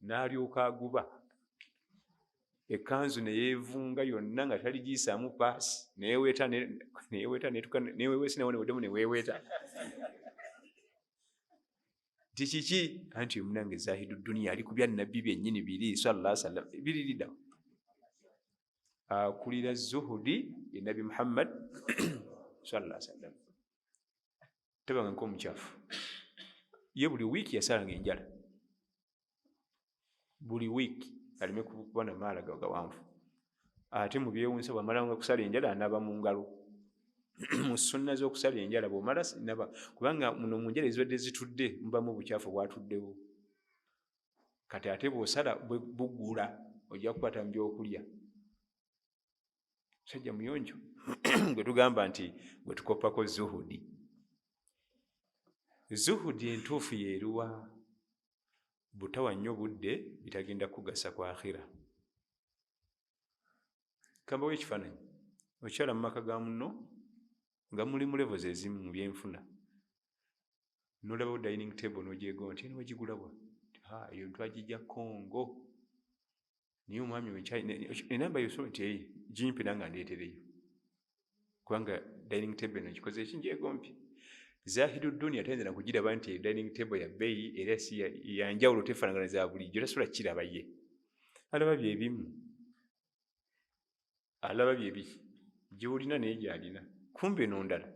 N'alyoka aguba ekkanzu ne yeevunga yonna nga taligiyisaamu paasi, neyeweeta neweweesi nawo neweddemu neweeweeta. Nti kiki? Anti omunange zaahidu dduniya ali ku bya nabbi byennyini biri sallallahu alaihi wasallam, biriridda akulira zuhudi ye nabi Muhammad sallallahu alaihi wasallam. Tabanga nk'omukyafu, ye buli wiiki yasalanga enjala, buli wiiki aleme kuba na maala gawanvu. Ate mu byewunsa bw'amalanga kusala enjala anaaba mu ngalo. Mu sunna z'okusala enjala bw'omala naba, kubanga muno mu njala ezibadde zitudde mubamu obukyafu bwatuddewo. Kati ate bw'osala buggula ojja kukwata mu byokulya. Sajja muyonjo gwe tugamba nti gwe tukoppako zuhudi. Zuhudi entuufu yeeruwa? Butawa nnyo budde bitagenda kugasa ku akhira. Kambawo ekifaananyi, okyala mu maka ga munno nga muli mu levels ezimu mu byenfuna, n'olabawo dining table n'ogyego nti eno wagigula bwa? Eyo twagijja Congo. Naye omwami enamba yoso nti gimpi nanga ndeetereyo, kubanga dining table eno gikoze ekinjegompi. Zaahidu dduniya tayinza na kugiraba nti dining table ya bbeeyi era si ya njawulo, tefaanagana za bulijjo, tasobola kiraba ye. Alaba byebimu, alaba byebiki gy'olina naye gy'alina, kumbe n'ondala.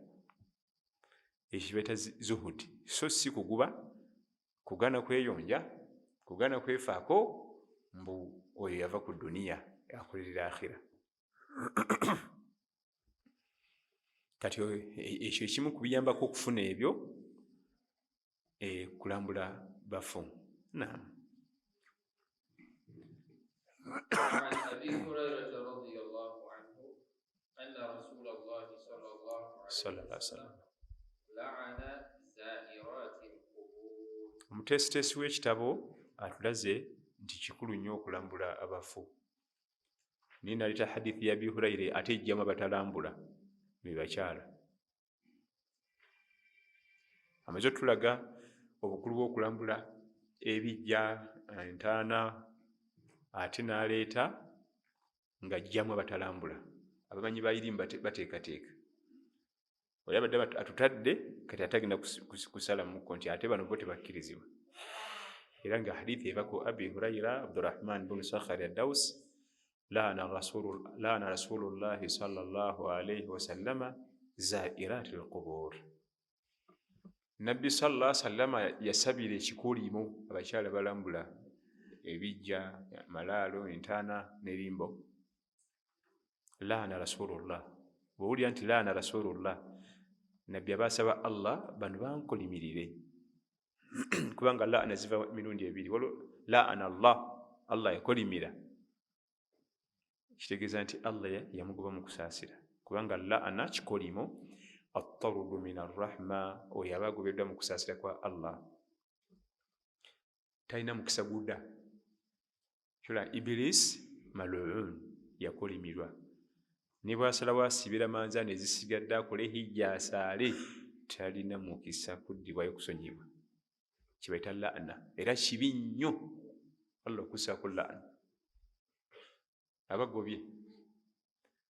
Ekyo kibaita zuhudi, so si kuguba, kugaana kweyonja, kugaana kwefaako, mbu oyo yava ku dduniya akolerera akhira. Kati ekyo ekimu ku biyambako okufuna ebyo, kulambula bafu. Naam. وعن أبي هريرة رضي الله عنه أن رسول الله صلى الله عليه وسلم لعن زائرات القبور. Omuteesiteesi w'ekitabo atulaze nti kikulu nnyo okulambula abafu. Naye naleeta hadithi ya Abi Hurayra ate ejjamu abatalambula be bakyala. Amaze otulaga obukulu bw'okulambula ebijja, entaana, ate n'aleeta ng'ajjamu abatalambula, abamanyi bayirimu bateekateeka. Oli abadde atutadde kati atagenda kusala mukko nti ate bano bo tebakkirizibwa. Era nga hadithi eva ku Abi Hurayra Abdurrahman bin Sakhar ad-Dawsi, laana rasulullahi sallallahu alaihi wasallama zairati al-qubur. Nabbi sallallahu alaihi wasallama yasabira ekikulimu abakyala balambula ebijja, malaalo, entaana n'erimbo. Laana rasulullah, bw'owulira nti laana rasulullah, nabbi abasaba Allah bano bankolimirire. Kubanga laana ziva mirundi ebiri, waliwo laana Allah yakolimira, kitegeeza nti Allah yamugoba mu kusaasira, kubanga laana kikolimo, at-tarudu min ar-rahma, oyo aba agobeddwa mu kusaasira kwa Allah, talina mukisa gudda. Kyola Iblis mal'un, yakolimirwa. Ne bw'asalawo asibira manzaani ezisigadde akole hijja asaale, talina mukisa kuddibwayo kusonyibwa. Kibayita laana, era kibi nnyo Allah okusaako laana. Abagobye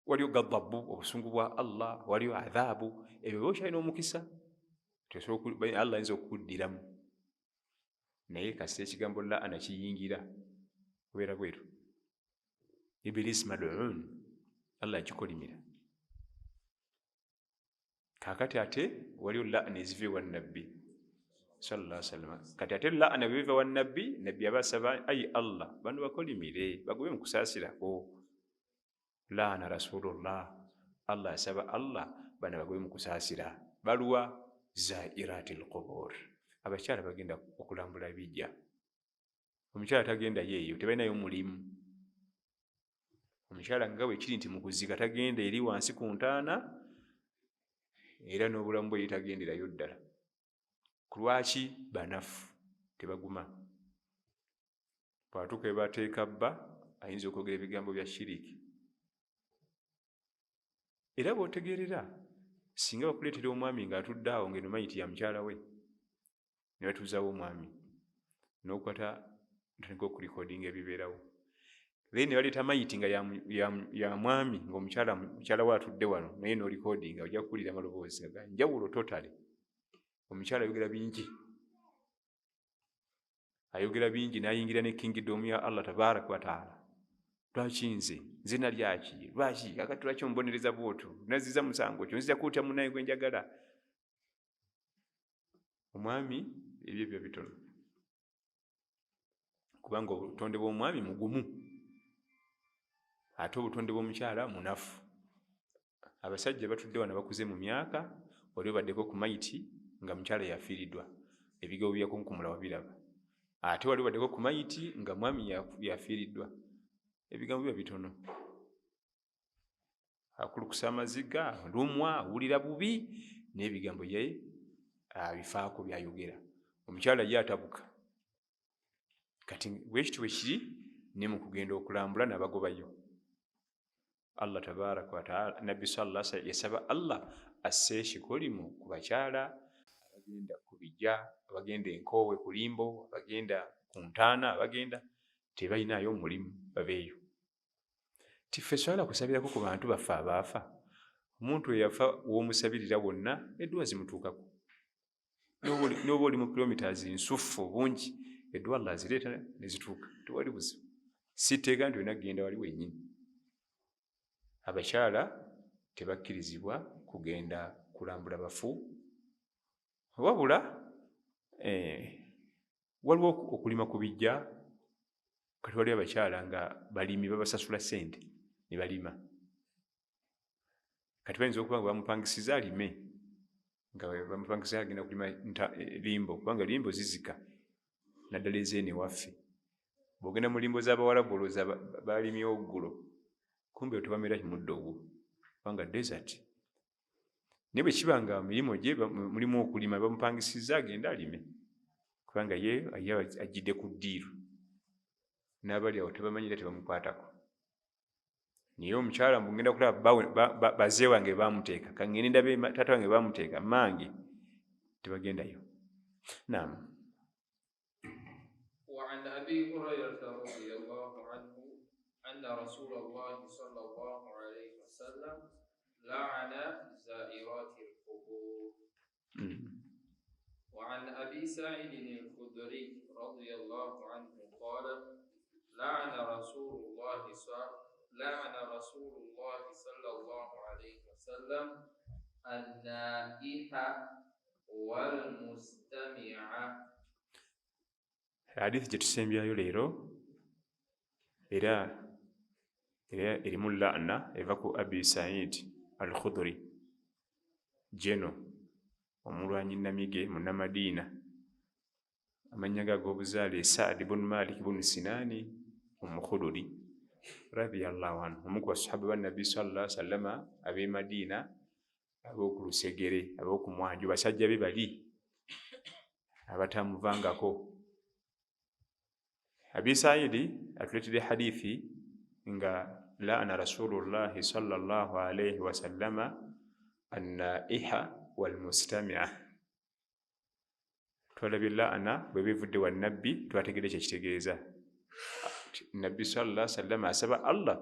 waliyo ghadabu obusungu bwa Allah, waliyo adhaabu. Ebyo byoba okyalina omukisa, Allah ayinza okukuddiramu, naye kasita ekigambo laana kiyingira kubeera bweru. Ibilisi maduun, Allah akikolimira. Kaakati ate waliyo laana eziva ewa nabbi sallallahu alaihi wasallam. Kati ate laana bwe biva wa nabbi, nabbi abasaba ayi Allah bano bakolimire bagobe mu kusaasirako. Laana rasulullah, Allah asaba Allah bano bagobe mu kusaasira. Baluwa zairatil qubur, abakyala bagenda okulambula bijja. Omukyala tagenda yeeyo, tebalinayo mulimu. Omukyala nga bwe kiri nti mu kuziika tagenda eri wansi ku ntaana, era n'obulamu bwe tagenderayo ddala. Ku lwaki? Banafu, tebaguma. Bwatuuka bateeka bba, ayinza okwogera ebigambo bya shiriki. Era bw'otegeerera, singa bakuleetera omwami ng'atudde awo ng'eno mayiti ya mukyala we, ne batuuzaawo omwami, n'okwata ntandika okurikodinga ebibeerawo. Then ne baleeta mayiti nga ya mwami ng'omukyala we atudde wano, naye n'orikodinga, ojja kuwulira amaloboozi ga njawulo totale. Omukyala ayogera bingi, ayogera bingi, n'ayingira ne kingdom ya Allah tabaraka wa taala. Lwaki nze nalyaki? Lwaki kakati lwaki ombonereza bw'otyo? Naziza musango kyo, nzija kuwutya munnaye gwe njagala. Omwami ebyo byo bitono, kubanga obutonde bw'omwami mugumu, ate obutonde bw'omukyala munafu. Abasajja batudde wano bakuze mu myaka, wali baddeko ku mayiti nga mukyala yafiiriddwa, ebigambo byakunkumula wabiraba. Ate wali baddeko ku mayiti nga mwami yafiiriddwa, ebigambo biba bitono. Akulukusa amaziga, lumwa, awulira bubi, n'ebigambo ye abifaako byayogera. Omukyala ye atabuka. Kati bwekityo bwe kiri ne mu kugenda okulambula n'abagobayo. Allah tabaraka wa taala, nabbi sallallahu alaihi wasallam yasaba Allah asse ekikolimu ku bakyala abagenda ku bijja, abagenda enkoowe ku limbo, abagenda ku ntaana, abagenda tebalinayo mulimu babeeyo. Tiffe sobola kusabirako ku bantu baffe abaafa. Omuntu eyafa w'omusabirira wonna edduwa zimutuukako. N'oba oli mu kilometers nsuffu bungi, edduwa Allah azireeta ne zituuka, tewali buzibu. Si tteeka nti olina kugenda wali wennyini. Abakyala tebakkirizibwa kugenda kulambula bafu, wabula waliwo okulima ku bijja. Kati waliwo abakyala nga balimi, babasasula ssente ne balima. Kati bayinza okuba nga bamupangisiza alime, nga bamupangisiza agenda kulima limbo, kubanga limbo zizika naddala ezeene waffe. Bw'ogenda mu limbo z'Abawarabu olowooza balimye oggulo, kumbe tebamera kimuddo ogwo, kubanga desert. Naye bwe kiba nga mirimu gye mulimu okulima, bamupangisiza agenda alime, kubanga ye ajjidde ku ddiiru. N'abali awo tebamanyira, tebamukwatako. Naye omukyala mbugenda kulaba bazee wange bamuteeka, kangende ndabe taata wange bamuteeka, mange, tebagendayo. Naam. وعن أبي هريرة رضي الله عنه أن رسول الله صلى الله عليه وسلم لعن زائرات القبور. وعن أبي سعيد الخدري رضي الله عنه قال لعن رسول الله صلى الله عليه وسلم النائحة والمستمعة. Hadithi gye tusembyayo leero era erimu laana eva ku Abi Said al-Khudri, jeno omulwanyi namige munnamadiina, amannya ge ag'obuzaale Saad ibn Malik ibn Sinani Omukhudri radiyallahu anhu, omu ku basahaba ba Nabbi sallallahu alaihi wasallam ab'e Madiina, ab'oku lusegere, ab'oku mwanjo, basajja be bali abatamuvangako. Abi Saidi atuleetedde hadithi nga laana Rasulullahi sallallahu alaihi wasallama annaiha walmustamia. Twalabye laana bwe bivudde wa nabbi, twategeera kyekitegeeza. nabbi sallallahu alaihi wasallam asaba Allah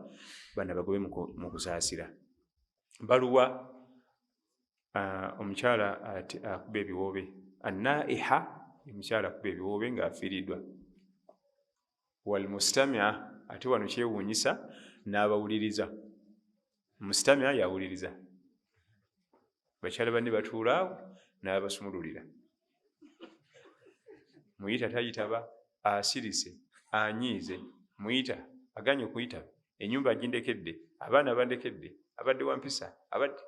bana bagobe mu kusaasira. Baluwa omukyala akuba ebiwoobe, annaiha omukyala akuba ebiwoobe ng'afiiriddwa, walmustamia ate wano kyewuunyisa n'abawuliriza. Mustamia yawuliriza, bakyala banne batuulaawo n'abasumululira. Muyita tayitaba, asirise, anyiize, muyita aganye okuyitaba, ennyumba agindekedde, abaana bandekedde, abadde wampisa, abadde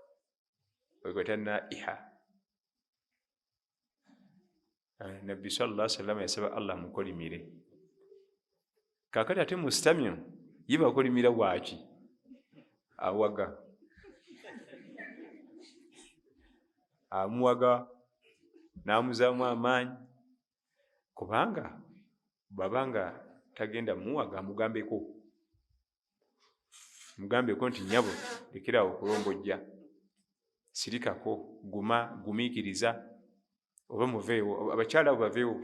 wekwata naiha. Nabbi sallallahu alaihi wasallam yasaba Allah mukolimire. Kakati ate mustamia ye bakolimira waaki? Awaga, amuwaga n'amuzaamu amaanyi, kubanga bw'abanga tagenda muwaga mugambeko nti nyabo lekerawo okulombojja, sirikako, gumiikiriza, oba muveewo. Abakyala abo baveewo.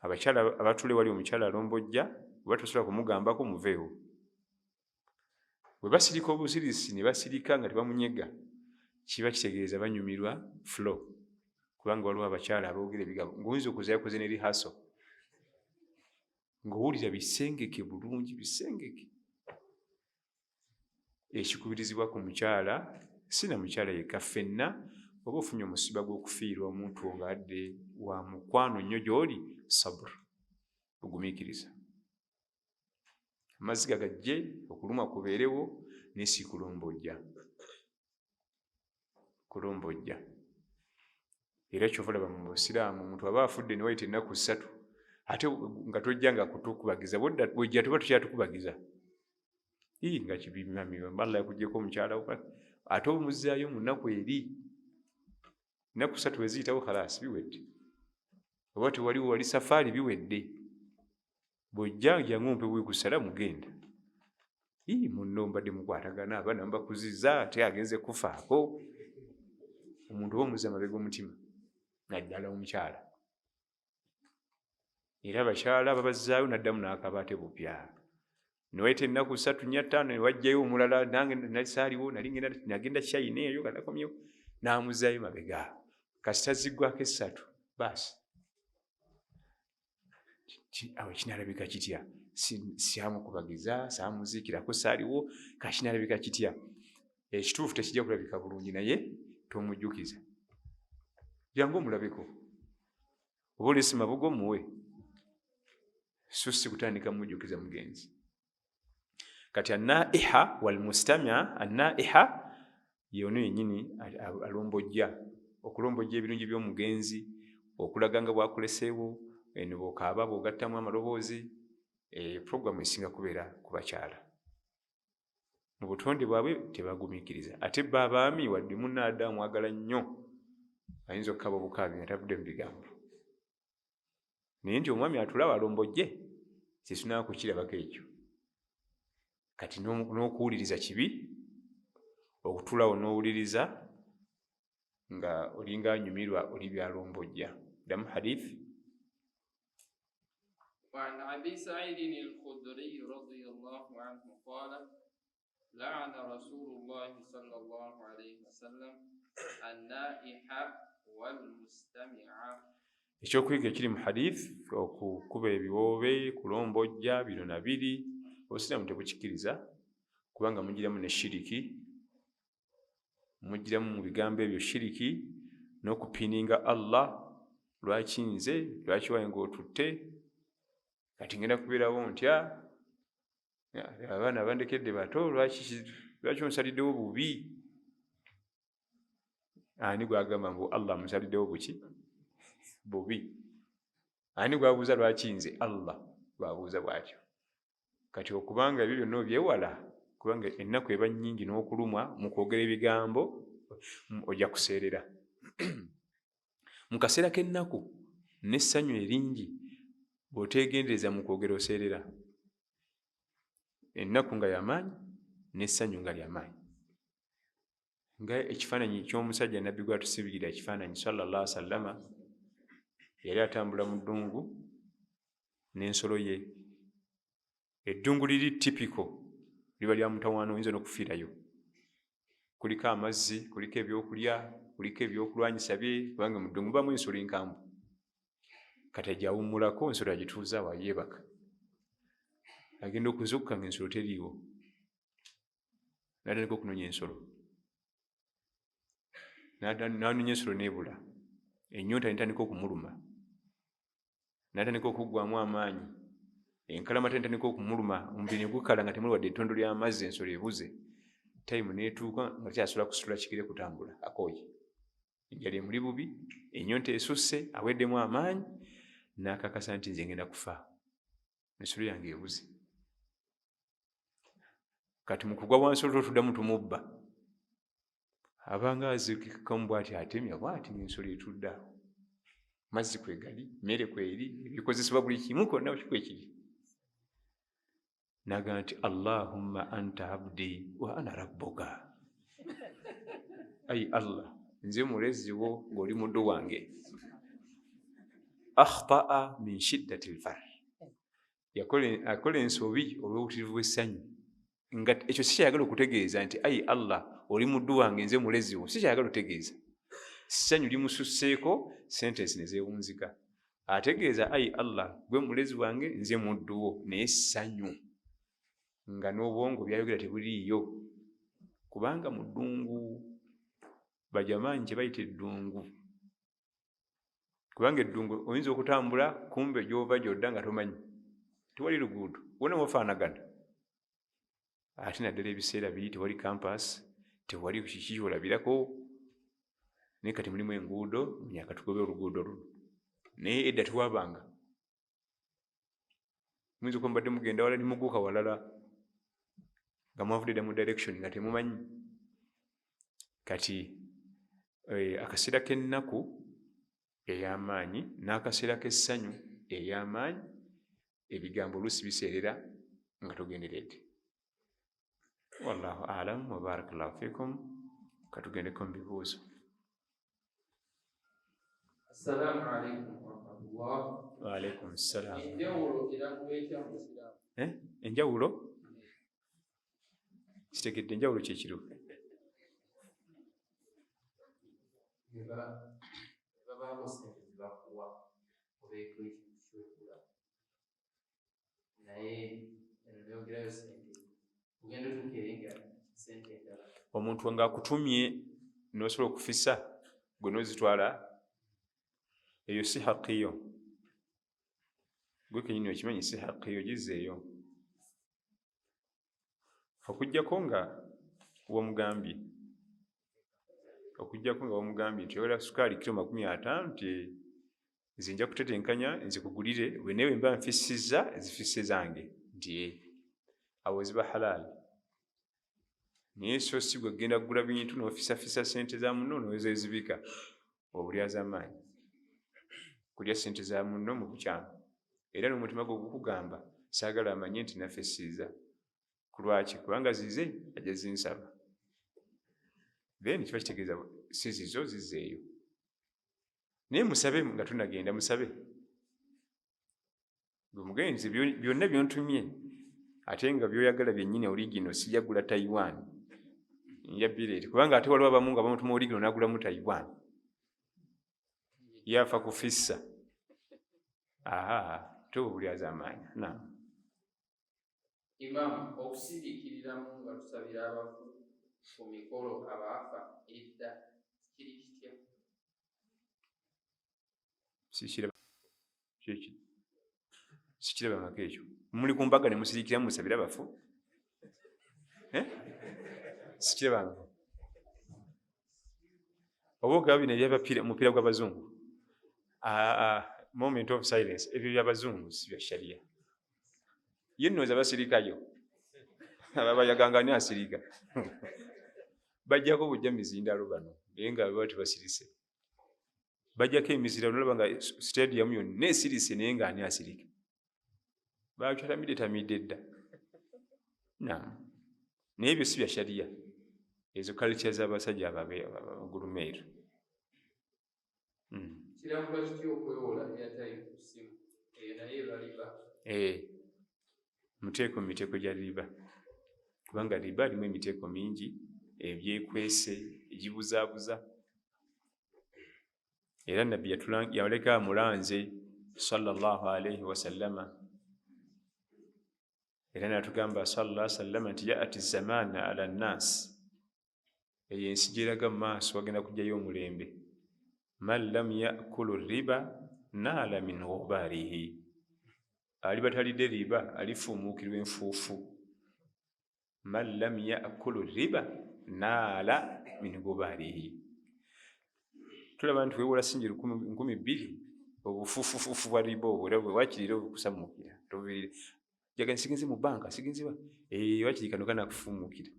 Abakyala abatule wali omukyala alombojja, oba tosobola kumugambako, muveewo. Bwe basirika obusirisi ne basirika nga tebamunyega, kiba kitegeeza banyumirwa flow, kubanga waliwo abakyala aboogera ebigambo ng'oyinza okuzayakoze ne rihaso, ng'owulira bisengeke bulungi, bisengeke. Ekikubirizibwa ku mukyala, si na mukyala yekka, ffenna oba ofunye omusiba gw'okufiirwa omuntu ng'adde wa mukwano nnyo gy'oli, sabr, ogumiikiriza. Amaziga gajje, okulumwa kubeerewo, n'esi kulombojja. Kulombojja. Era kyova olaba mu Busiraamu omuntu aba afudde ne wayita ennaku 3 ate nga tojjanga kutukubagiza, bw'ojja tuba tukyatukubagiza. Nga kibimamiro Allah yakugyeko omukyala ate omuzaayo mu nnaku eri. Ennaku 3 weziyitawo khalaasi biwedde. Oba tewaliwo wali safaari biwedde. Bw'ojja jangu ompe bwekusala mugenda. Munno mbadde mukwatagana, abaana mubakuzizza, ate agenze kufaako. Omuntu oba omuzza amabega omutima, naddala omukyala. Era abakyala babazzaayo n'addamu n'akabaate bupya. Niwayita ennaku 3 4 5 ne wajjayo omulala, nange nali saaliwo, nagenda China eyo kanakomyewo, n'amuzzaayo mabega. Kasita ziggwako 3 baasi. Awo kinaalabika kitya? Syamukubagiza, saamuziikirako, saaliwo, kakinaalabika kitya? Ekituufu tekijja kulabika bulungi, naye tomujjukiza. Jangu omulabeko. Oba oleese mabugo muwe. So si kutandika mujjukiza mugenzi. Kati annaiha walmustamia, annaiha yono yennyini alombojja. Okulombojja ebirungi by'omugenzi, okulaga nga bwakuleseewo, ne bw'okaaba bw'ogattamu amaloboozi, puroguramu esinga kubeera ku bakyala. Mu butonde bwabwe tebagumiikiriza. Ate bba abaami wadde munnaadda amwagala nnyo, ayinza okukaaba obukaabi nga tavudde mu bigambo. Naye nti omwami atulawo alombojje, tetunaba kukirabako ekyo. Kati n'okuwuliriza kibi, okutulawo n'owuliriza nga olinga anyumirwa oli byalombojja. Ddamu hadith. وعن أبي سعيد الخدري رضي الله عنه قال لعن رسول الله صلى الله عليه وسلم النائح والمستمع. Ekyokuyiga ekiri mu hadith, okukuba ebiwoobe, kulombojja, bino na biri, Obusiraamu tebukikkiriza, kubanga mugiramu ne shiriki, mugiramu mu bigambo ebyo shiriki, n'okupiininga Allah, lwaki nze, lwaki waye ng'otutte, kati ngenda kubeerawo ntya, abaana abandekedde bato, lwaki onsaliddewo bubi? Ani gwagamba mbu Allah musaliddewo buki? Bubi. Ani gwabuuza lwaki nze? Allah gwabuuza bw'atyo. Kati okubanga ebyo byonna obyewala, kubanga ennaku eba nnyingi n'okulumwa mu kwogera ebigambo, ojja kuseerera. Mu kaseera k'ennaku n'essanyu eringi, bw'oteegendereza mu kwogera oseerera. Ennaku nga y'amaanyi, n'essanyu nga ly'amaanyi. Nga ekifaananyi ky'omusajja nabbi gwatusibirira ekifaananyi sallallahu alaihi wasallama, yali atambula mu ddungu n'ensolo ye Eddungu liri typical liba lya mutawaana, oyinza n'okufiirayo. Kuliko amazzi, kuliko ebyokulya, kuliko ebyokulwanyisa bye, kubanga mu ddungu mubamu ensolo enkambwe. Kati ajja awummulako, ensolo agituuza awo yeebaka. Agenda okuzukka ng'ensolo teriiwo. N'atandika okunoonya ensolo. N'anoonya ensolo n'ebula. Ennyonta n'etandika okumuluma. N'atandika okuggwaamu amaanyi. Enkalamata n'etandika okumuluma, omubiri ne gukala nga temuli wadde ettondo ly'amazzi, ensolo ebuze. Tayimu n'etuuka nga takyasobola kusitula kigere kutambula, akooye. Enjala emuli bubi, ennyonta esusse, aweddemu amaanyi, n'akakasa nti nze ngenda kufa. Ensolo yange ebuze. Kati mu kugwa bwansolo tuddamu tumubba. Abanga azikikamu bw'ati atemya bw'ati ng'ensolo etudde awo. Mazzi kwegali, mmere kweri, ebikozesebwa buli kimu konna kwekiri. N'agamba nti Allahumma anta abdi wa ana rabbuka. Ayi Allah, nze mulezi wo ng'oli muddu wange. Akhta'a min shiddati al-farh. Yakola ensobi olw'obutirivu bw'essanyu. Nga ekyo si kyayagala okutegeeza nti ayi Allah oli muddu wange nze mulezi wo, si kyayagala okutegeeza. Ssanyu limususseeko, sentensi ne zeewunzika. Ategeeza ayi Allah gwe mulezi wange nze muddu wo, naye ssanyu nga n'obwongo byayogera tebuliiyo. Kubanga mu ddungu bajamaanyi kye bayita eddungu. Kubanga eddungu oyinza okutambula kumbe gy'ova gy'odda nga tomanyi. Tewali luguudo, wonna wafaanagana. Ate naddala ebiseera biri tewali campus, tewali kiki olabirako. Naye kati mulimu enguudo, myaka tugobe oluguudo luno. Naye edda tewabanga. Muyinza okuba mbadde mugenda wala ne mugguka walala nga mwavudde dda mu direction nga temumanyi. Kati akaseera k'ennaku ey'amaanyi n'akaseera k'essanyu ey'amaanyi, ebigambo oluusi biseerera nga togenderedde. Wallahu a'lam wa barakallahu fikum. Katugendeko mu bibuuzo. Assalamu alaikum wa rahmatullah. Wa alaikum assalam. Enjawulo eragibwa etya mu Isiraamu? Enjawulo? Kitegedde enjawulo kye kiro. Babaako ssente zebakuwa obeeko ekintu ky'okula. Naye eno neogerayo ssente. Ogenda otuuka nga ssente endala. Omuntu ng'akutumye n'osobola okufissa gwe n'ozitwala, eyo si haqiyo. Gwe kennyini okimanyi si haqiyo, gizzeeyo. Okuggyako nga wamugambye nti oyagala sukaali kilo 50 nti nze nja kutetenkanya nzikugulire, bwe newe mba nfissizza zifisse zange nti awo ziba halaali. Naye so si gwe genda kugula bintu n'ofissafissa ssente za munno n'ozezibika, obulyazamaanyi kulya ssente za munno mu bukyamu. Era n'omutima gwe gukugamba saagala amanye nti nafessizza. Ku lwaki? Kubanga zize ajja zinsaba. Then kiba kitegeeza si zizo zizzeeyo. Naye musabe nga tunagenda, musabe. Gwe mugenzi byonna byontumye ate nga byoyagala byennyini origino sijja gula Taiwan. Njabbireeti. Kubanga ate waliwo abamu nga bamutuma origino n'agulamu Taiwan. Yafa kufissa. Tobulyazaamaanyi. Naam. Imam, okusindiikiriramu nga tusabira abafu ku mikolo abaafa edda kiri kitya? Sikirabangako ekyo. Muli ku mbaga ne musiriikiramu musabira abafu? Sikirabangako. Oba ogaba bino eby'omupiira gw'abazungu? Moment of silence. Ebyo by'abazungu si bya sharia. Ye nnooza basirikayo. Ababayaganga ani asirika? Bajjako bujja mizindalo bano naye nga baba tebasirise. Bajjako emizindalo nolaba nga stadium yonna esirise naye nga ani asirika? Bakyatamirde dda. Naye ebyo si bya sharia. Ezo culture z'abasajja abagulumeeru. Kiragula kitya okwewola airtime ku ssimu? Eyo naye eba riba. muteeko mu miteeko gya riba, kubanga riba alimu emiteeko mingi ebyekwese egibuzaabuza. Era nabbi yaleka mulanze sallallahu alaihi wasallama, era natugamba sallallahu alaihi wasallama nti yaati zamana ala nnas, eyo ensi gyeraga mu maaso wagenda kujjayo omulembe, man lam yakulu riba naala min ghubarihi, aliba talidde riba alifuumuukirwa enfuufu. Man lam yakulu riba naala min ghubarihi. Tulaba nti weewola singi 2,000 obufuufufuufu bwa riba obwo era wakirira obukusamuukira tobuvirire jaga nsigenze mu banka sigenze wakiri kano kanakufuumuukira.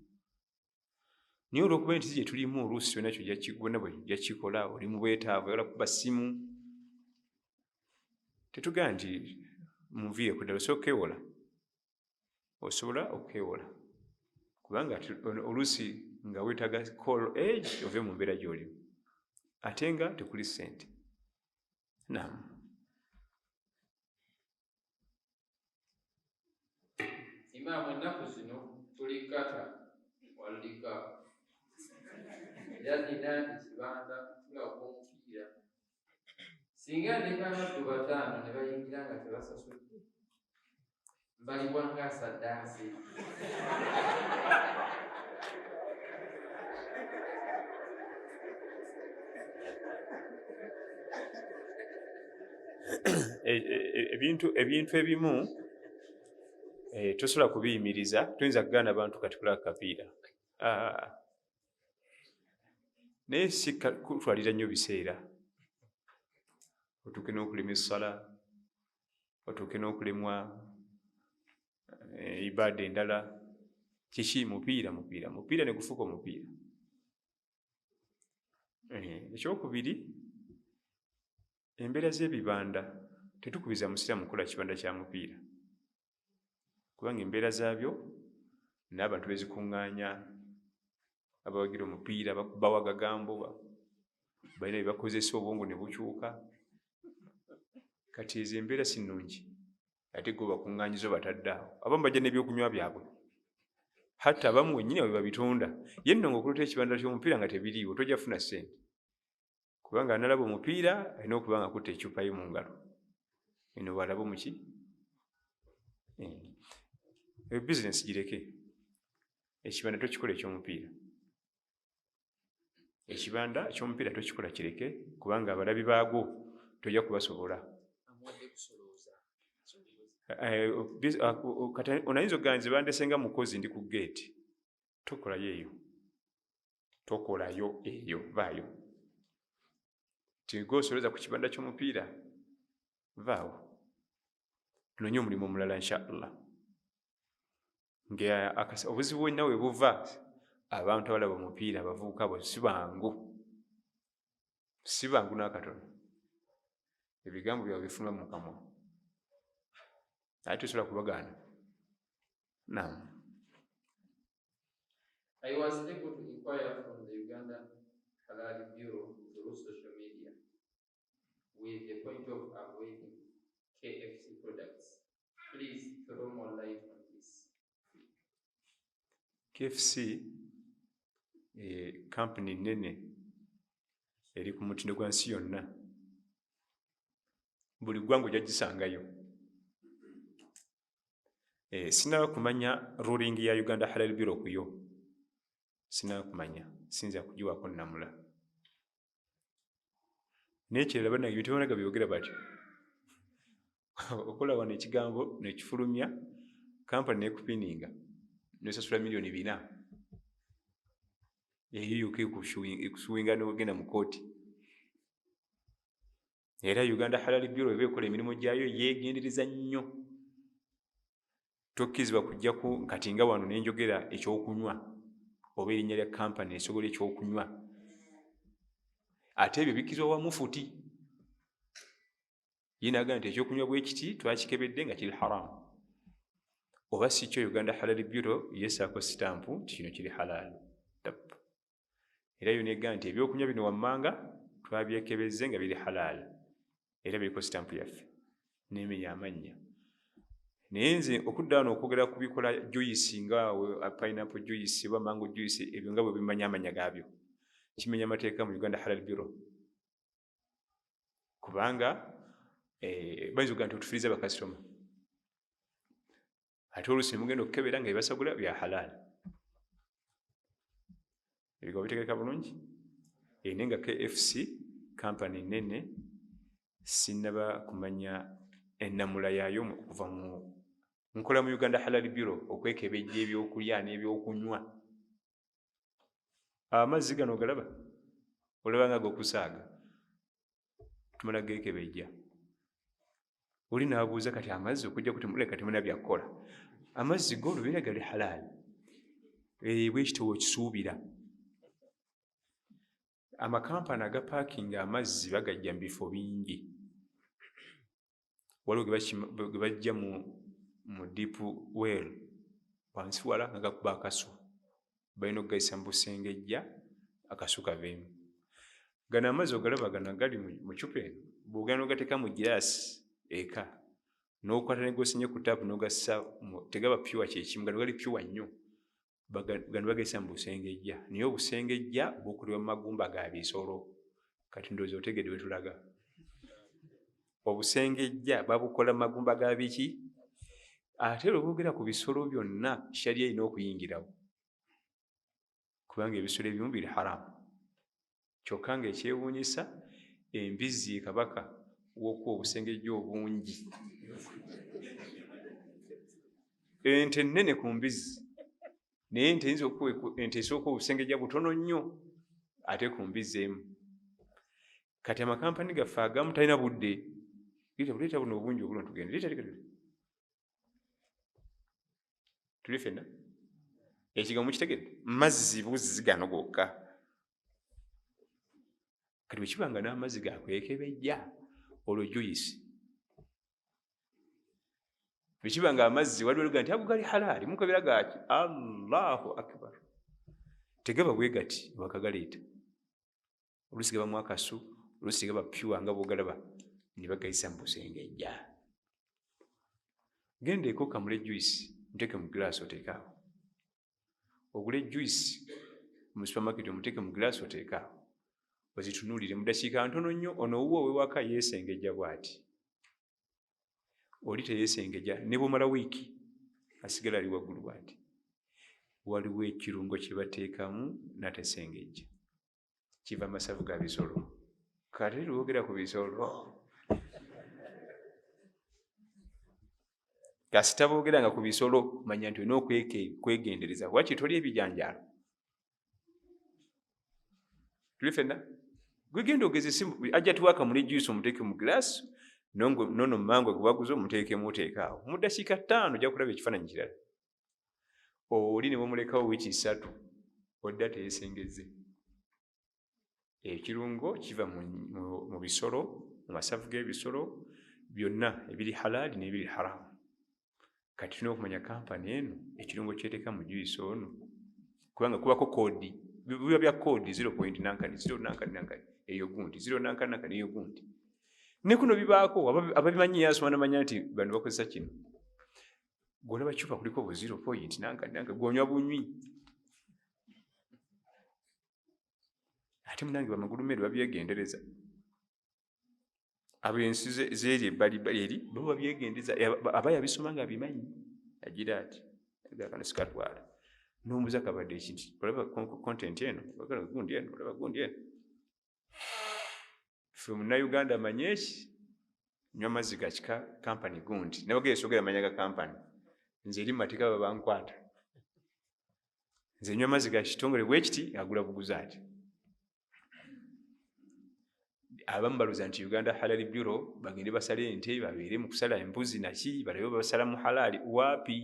Naye olw'okuba nti gye tulimu oluusi kyonna kyo gyakigona bwe gyakikola, oli mu bwetaavu oyagala kuba ssimu, tetugamba nti munviire ku ddala, osobola okwewola, osobola okwewola kubanga oluusi nga weetaaga call age ove mu mbeera gy'olimu ate nga tekuli ssente. Naam. Imaamu, ennaku zino tulikata walika era nina ekibanda tulaga omupiira, singa ndeka abaddu 5 ne bayingira nga tebasasudde mbalibwa nga asaddaasi. ebintu ebimu tosobola kubiyimiriza, tuyinza kugaana abantu kati kulaba kapiira, naye si kutwalira nnyo biseera, otuuke n'okulema essala, otuuke n'okulemwa ibaada endala. Kiki? Mupiira ne gufuuka omupiira. Ekyokubiri, embeera z'ebibanda tetukubiriza musiraamu kukola kibanda kya mupiira, kubanga embeera zaabyo n'abantu bezikuŋŋaanya, abawagira omupiira bakubawo agagambo, balina bye bakozesa obwongo ne bukyuka. Kati ezo embeera si nnungi, ate go bakuŋŋaanyiza batadde awo. Abamu bajja n'ebyokunywa byabwe, hatta abamu wennyini bwe babitunda. Ye nno ng'okulota ekibanda ky'omupiira nga tebiriiwo tojja kufuna ssente, kubanga analaba omupiira alina okuba nga akutte ecupa ye mu ngalo, eno bw'alaba omuki. Bizinesi gireke, ekibanda tokikola eky'omupiira, ekibanda eky'omupiira tokikola kireke, kubanga abalabi baagwo tojja kubasobola. Onayinza okuganza bandesenga mukozi ndi ku geeti, tokolayo eyo, vaayo. Tiga osoleza ku kibanda ky'omupiira, vaawo tunonye omulimu omulala inshallah. Obuzibu bwonna we buva, abantu abalaba omupiira abavubuka bo si bangu n'akatono, ebigambo byabwe bifuna mu kamwa, ate tosobola kubagaana. Naam. I was able to inquire from the Uganda Halal Bureau through social media with the point of avoiding KFC products. Please throw more light on this. KFC company nene eri ku mutindo gwa nsi yonna, buli ggwanga ojja gisangayo. Sinaba kumanya ruling ya Uganda Halal Bureau kuyo, sinaba kumanya, sinza kugiwaako nnamula. Naye kirala bannange bitebonaga byogera batyo, okola wano ekigambo nekifulumya, kampani nekupininga nesasula $4 million, eyo yuka ekusuwinga n'ogenda mu kooti. Era Uganda Halal Bureau eba ekola emirimu gyayo yeegendereza nnyo, tokkirizibwa kujjaku kati nga wano nenjogera ekyokunywa oba erinnya lya kampani esobola ekyokunywa, ate ebyo bikkirizibwa wamu futi. Ye n'agamba nti ekyokunywa bwe kiti twakikebedde nga kiri haramu, oba si kyo Uganda Halal Bureau yesaako sitampu nti kino kiri halal. Era yo negamba nti ebyokunywa bino wammanga twabyekebezze nga biri halal, era biriko sitampu yaffe, n'emenya amannya. naye nze okudda wano okwogera ku bikola juice nga pineapple juice oba mango juice ebyo nga bwe bimanya amanya gaabyo kimenya amateeka mu Uganda Halal Bureau kubanga bayinza okuga nti otufiriza bakasitoma ate oluusi mugenda okukebera nga ebasagula bya halal ebyo bitegeeka bulungi naye nga KFC kampani nene sinnaba kumanya ennamula yaayo okuva mu nkola mu Uganda Halal Bureau okwekebejja ebyokulya n'ebyokunywa amazzi gano galaba olaba nga gokusaaga tumala gekebejja oli n'abuuza kati amazzi okujja kuti muleka temuna byakukola amazzi go lubeera gali halal bwekityo okisuubira amakampani agapaakinga amazzi bagajja mu bifo bingi waliwo ge bajja mu deep well wansi wala nga gakuba akasu balina okugayisa mu busengejja akasu kaveemu gano amazzi ogalaba gano gali mu cupa eno bw'ogenda n'ogateeka mu giraasi eka n'okwata negosinye ku taapu n'ogassa tegaba pyuwa kyekimu gano gali pyuwa nnyo gano bagayisa mu busengejja naye obusengejja bukolebwa mu magumba ga bisolo kati ndowooza otegedde we tulaga obusengejja babukola mu magumba ga biki ate lwe boogera ku bisolo byonna sharia erina okuyingirawo kubanga ebisolo ebimu biri haramu kyokka nga ekyewuunyisa embizzi kabaka w'okuwa obusengejja obungi ente nnene ku mbizzi naye ente esooka obusengejja butono nnyo ate ku mbizzi emu kati amakampani gaffe agamu talina budde leeta buno obungi obulo tugende tuli fenna ekigambo mukitegedde mazzi buzzi gano gokka kati bwe kibanga n'amazzi gakwekebejja olwo juice bwe kibanga amazzi waliwo luga nti ago gali halaali mukebera gaki Allahu akbar tegaba bwe gati bakagaleeta oluusi gabamu akasu oluusi gaba pyuwa nga bwogalaba ne bagayisa mu busengejja genda eko kamule juice muteeke mu giraasi oteekaawo ogule juice mu supermarket omuteeke mu giraasi oteekaawo ozitunuulire mu dakiika ntono nnyo ono owuwo owewaka yeesengejja bw'ati oli teyeesengejja ne bwomala wiiki asigala ali waggulu bw'ati waliwo ekirungo kye bateekamu natesengejja kiva masavu ga bisolo kati lwogera ku bisolo kasita boogeranga ku bisolo manya nti olina okwegendereza waki toli ebijanjaalo tuli fenna gwegenda ogezesi ajja tuwaaka muli juice omuteeke mu giraasi nono mango gwewaguza omuteekemu oteekaawo mu dakiika 5 ojja kulaba ekifaananyi kirala oli ne bamulekawo wiiki 3 odda teyeesengezze ekirungo kiva mu bisolo mu masavu g'ebisolo byonna ebiri halaali n'ebiri haramu kati tulina okumanya kampani eno ekirungo kyeteeka mu juice ono kubanga kubako koodi biba bya koodi 0.nankani eyo gundi 0.nankani eyo gundi ne kuno bibaako ababimanyi yasoma namanya nti bano bakozesa kino gwolaba kyupa kuliko bu 0.nankani gwonywa bunywi ate munange bamagulumeeru babyegendereza ab'ensi zeeri ebbali eri babo babyegendereza abayabisoma nga abimanyi agira ati gakano sikatwala n'ombuza kabadde ekinti olaba content eno gundi eno olaba gundi eno fe munnayuganda amanye eki nywa mazzi ga kika kampani gundi nabageesogera amanya ga kampani nze eri mumateeka babankwata nze nywa mazzi ga kitongole bwekiti agula buguza ati abamu baluza nti Uganda Halal Bureau bagende basale ente babeere mu kusala embuzi naki balabe basala mu halaali waapi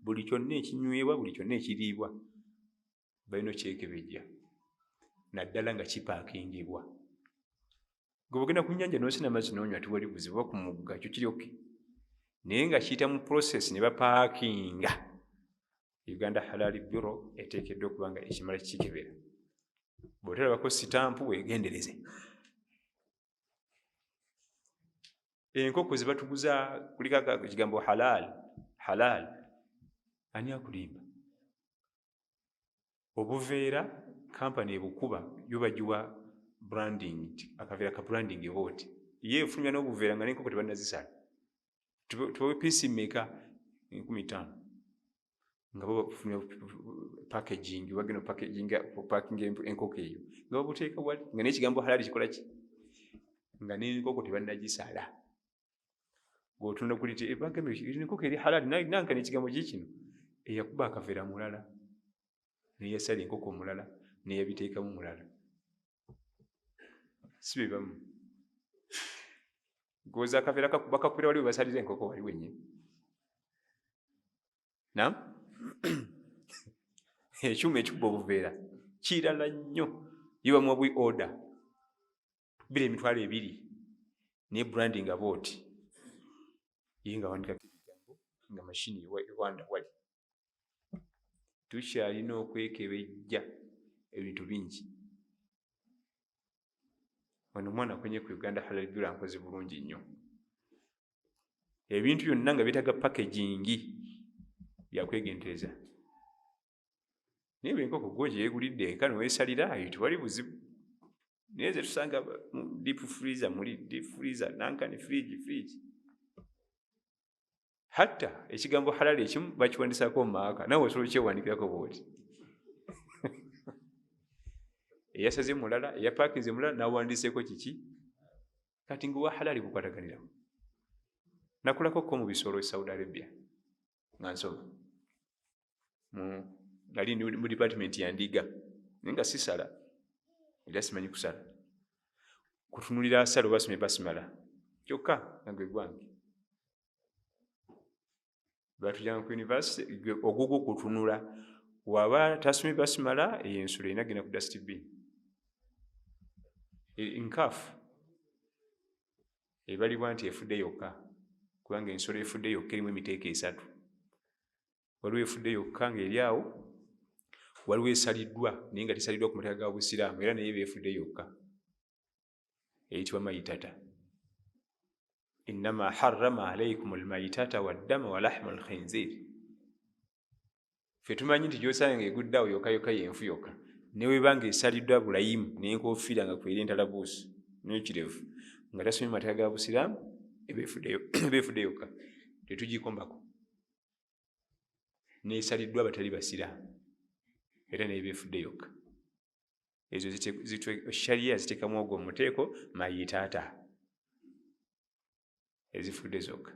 buli kyonna ekinywebwa buli kyonna ekiriibwa balina kyekebejja naddala nga kipaakingibwa gwe bwogenda ku nnyanja n'osina amazzi n'onywa tiwali buzibu ku mugga kyo kiryoke naye nga kiyita mu process ne bapaakinga Uganda Halal Bureau eteekeddwa okuba nga ekimala kikebera bw'otalabako sitampu weegendereze enkoko ze batuguza kuliko ekigambo halal halal, ani akulimba? Obuveera kampani ebukuba yo bagiwa branding, akaveera ka branding booti ye efulumya n'obuveera nga n'enkoko tebannazisala, tubawe piisi mmeka? 15 nga bo bafulumya packaging, bagenda packing enkoko eyo nga babuteeka wali nga n'ekigambo halal kikola ki? Nga n'enkoko tebannagisala. G'otunda kuli ti bagambe enkoko eri halal, nanka n'ekigambo kikino eyakuba akaveera mulala neyasala enkoko mulala neyabiteekamu mulala, si be bamu. Goza akaveera bakakubira wali webasalira enkoko wali wennyini. Naam? Ekyuma ekikuba obuveera kirala nnyo, yibamuwa bwi order 2,200 ne branding abooti ye nga wandikako ebigambo nga mashini ewanda wali. Tukyalina okwekebejja ebintu bingi. Wano omwana akwenye ku Uganda Halal Bureau ankoze bulungi nnyo. Ebintu byonna nga byetaaga packaging byakwegendereza. Naye bw'enkoko gwogi yeegulidde eka neweesalira ayo tewali buzibu. Naye ze tusanga deep freezer, nankani fridge. Hatta ekigambo halal ekimu bakiwandisaako mu maaka, nawe osobola okyewandiikirako bw'oti. Eyasaze mulala, eyapakinze mulala n'awandiseeko kiki? Kati nguwa halal bukwataganiramu. Nakulako ko mu bisolo e Saudi Arabia nga nsoma. Nali mu department ya ndiga, naye nga sisala, era simanyi kusala. Kutunulira asala oba basomye basimala kyokka nga gwe gwange. Batujjanga ku university ogugwo kutunula, waba tasomye basimala ey'ensolo erina genda ku dustbin. Nkaafu ebalibwa nti efudde yokka, kubanga ensolo efudde yokka erimu emiteeko 3. Waliwo efudde yokka ng'eri awo, waliwo esaliddwa naye nga tesaliddwa ku mateeka ga Busiraamu era naye eba efudde yokka, eyitibwa mayitata. Innama harrama alaykum almayitata waddama wa lahma alkhinzir. Ffe tumanyi nti gy'osanga egudde awo yokka yenfu yokka, ne webanga esaliddwa bulayimu n'enkofiira nga kwera entalabuusi n'ekirevu nga tasomye mateeka ga Busiraamu eba efudde yokka, tetugikombako. N'esaliddwa abatali basiraamu era naye efudde yokka. Ezo shariya ziteekamu ogwo omuteeko mayitata ezifudde zokka.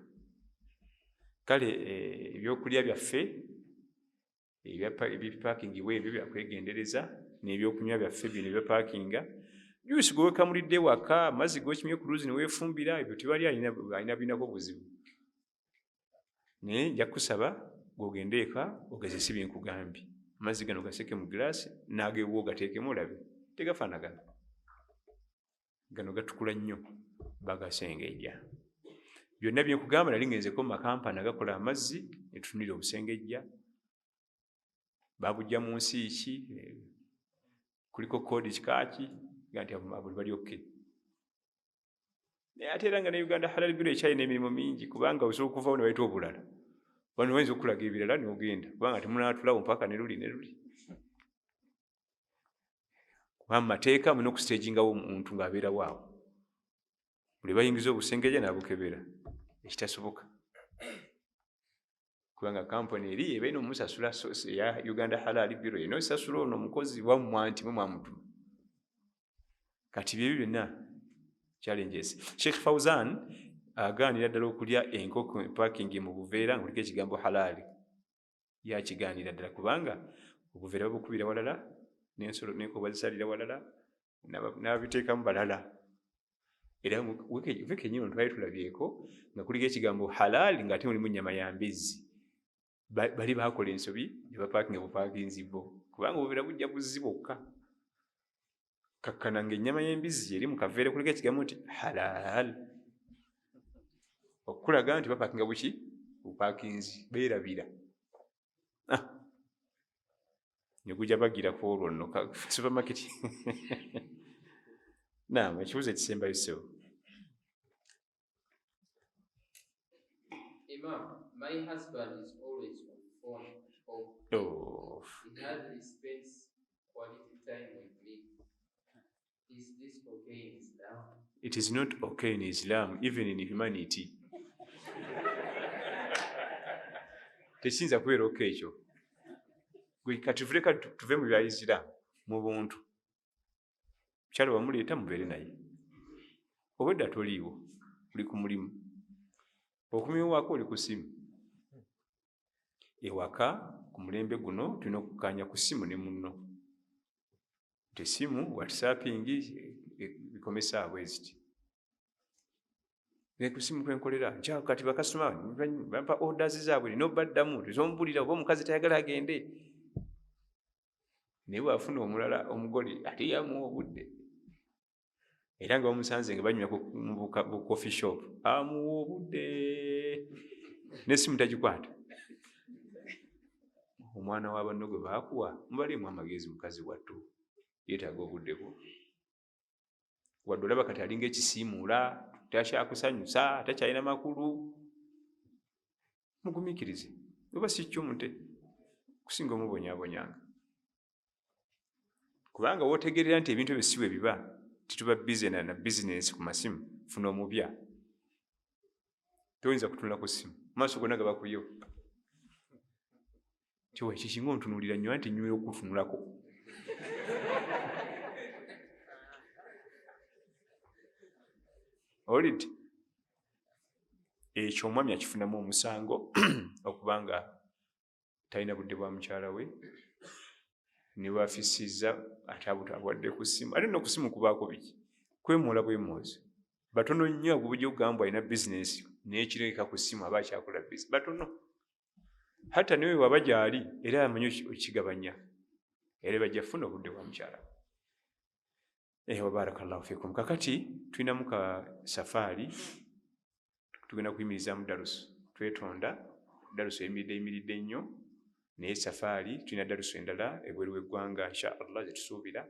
Kale ebyokulya byaffe ebyepakingibwa ebyo byakwegendereza, n'ebyokunywa byaffe bino ebyapaakinga. Juice gwekamulidde waka, amazzi g'okimye ku luzzi neweefumbira, ebyo tebali alina binako buzibu. Naye nja kusaba gw'ogende eka ogezese bye nkugambye. Amazzi gano gaseke mu giraasi, n'ageewo gateekemu olabe tegafaanagana. Gano gatukula nnyo, bagasengejja. Byonna bye nkugamba nali ngenzeko mu makampani agakola amazzi ne tutunulira obusengejja. Babuggya mu nsi ki, kuliko koodi kikaaki nga nti abuli bali okke. Naye ate era nga ne Uganda Halal Bureau ekyalina emirimu mingi, kubanga osobola okuvawo ne bayita obulala. Bano bayinza okulaga ebirala n'ogenda, kubanga temunaatulawo mpaka ne luli. Kuba mu mateeka mulina okusitegingawo omuntu ng'abeerawo awo. Buli bayingiza obusengejja n'abukebera, ekitasoboka. Kubanga kampani eri eba ina omusasula eya Uganda Halal Bureau, eno esasula ono omukozi wammwe nti mwamutuma. Kati byebyo byonna challenges. Sheikh Fawzan agaanira ddala okulya enkoko packing mu buveera ng'oliko ekigambo halal. Yakigaanira ddala kubanga obuveera babukubira walala, n'ensolo n'enkoko bazisalira walala, n'ababiteekamu balala. Era wiki ennyini twali tulabyeko nga kuliko ekigambo halal ng'ate mulimu ennyama ya mbizzi. Bali baakola ensobi ne bapaakinga bupaakinzibbo, kubanga obuveera bujja buzzi bwokka. Kakkana ng'ennyama y'embizzi eri mu kaveera kuliko ekigambo nti halal. Okulaga nti bapaakinga buki? Bupaakinzi, beerabira. Ne gujja bagirako olwo nno supermarket. Naam, ekibuuzo ekisembayo sewo. Imam, My husband is always on phone at home. Oh, He hardly spends quality time with me. Is this okay in Islam? it is not okay in Islam, even in humanity. Tekiyinza kubeera okay ekyo. Kati tuleka tuve mu bya Islam mu buntu. Mukyala wamuleeta mubeere naye. Obwedda toliiwo, oli ku mulimu. Okumiwaako oli ku ssimu. Ewaka ku mulembe guno tulina okukkaanya ku ssimu ne munno. Tessimu whatsapping bikomesa bweziti. Ne ku ssimu kwenkolera nkyako kati bakasitoma bampa orders zaabwe n'obaddamu tezombulira oba omukazi tayagala agende. Naye bw'afuna omulala omugole ate yamuwa obudde. Era nga bamusanze nga banywa mu coffee shop amuwa obudde n'essimu tagikwata. Omwana wa banno gwe baakuwa mubalimu amagezi mukazi wattu yeetaaga obudde bwo. Wadde olaba kati alinga ekisiimuula takyakusanyusa takyalina makulu. Mugumiikirize oba si kyumute kusinga omubonyaabonyanga. Kubanga wootegerera nti ebintu ebyo si bwe biba tituba bize na bizinensi ku masimu funa omubya. Toyinza kutunula ku ssimu maaso gonna gaba kuyo. Kyowa ekikinga ontunuulira nnyo anti nywera okutunulako. Olidde ekyo omwami akifunamu omusango okubanga talina budde bwa mukyala we ne bwafisizza ate abwadde ku ssimu. Ate no ku ssimu kubaako biki? Kwemoola bwemoozi. Batono nnyo bujja okugamba alina bizinensi naye kireka ku ssimu aba akyakola bizinensi. Batono. Hata newe waba gy'ali era amanyi okigabanya. Era bajja funa obudde bwa mukyala. Wa barakallahu fikum. Kakati tulinamu ka safaari tugenda kuyimirizaamu darusu. Twetonda darusu eyimiridde nnyo naye safaari tulina darusu endala ebweru w'eggwanga insha Allah zetusuubira.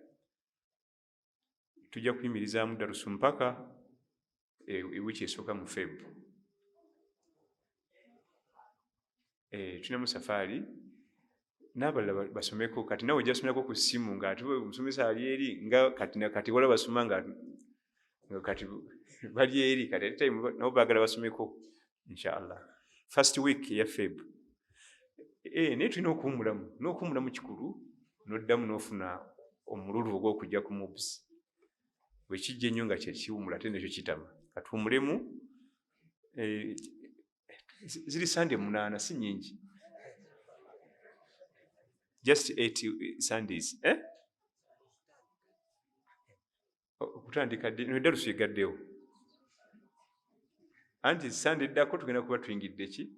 Tujja kuyimirizaamu darusu mpaka ewiki esooka mu February. Tulinamu safaari n'abalala basomeko kati nawe ojja kusomako ku ssimu ng'ate omusomesa ali eri nga kati wala basoma nga kati bali eri kati ate nabo baagala basomeko inshallah first week ya Feb. Naye tulina okuwummulamu n'okuwummulamu kikulu n'oddamu n'ofuna omululu ogw'okujja ku mubs. Bwe kijja ennyo nga kyekiwummula ate nekyo kitama. Katuwummulemu ziri Sunday 8 si nnyingi. Just 8 Sundays. Okutandika darusu egaddewo. Anti Sunday eddako tugenda kuba tuyingidde ki?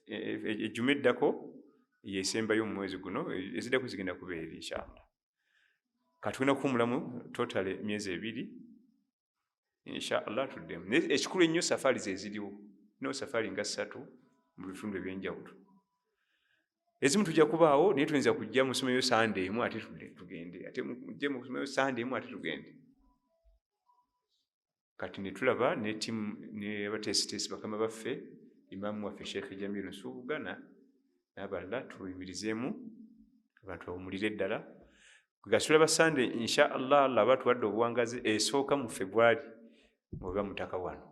Ejjuma eddako yesembayo mu mwezi guno eziddako zigenda kubeera inshallah. Katugenda kuwummulamu total emyezi 2 inshallah tuddemu. Ekikulu ennyo safaari ze ziriwo. No safaari nga 3 mu bitundu ebyenjawulo. Ezimu tujja kubaawo naye tuyinza kujja musomeyo Sunday emu ate tugende. Ate mujje musomeyo Sunday emu ate tugende. Kati ne tulaba ne timu ne abatesitesi bakama baffe Imaamu waffe Sheikh Jamil Nsuubugana n'abalala tuyimirizeemu abantu bawummulire ddala. Gasula Sunday insha Allah Allah batuwadde obuwangazi esooka mu February oba mutaka wano.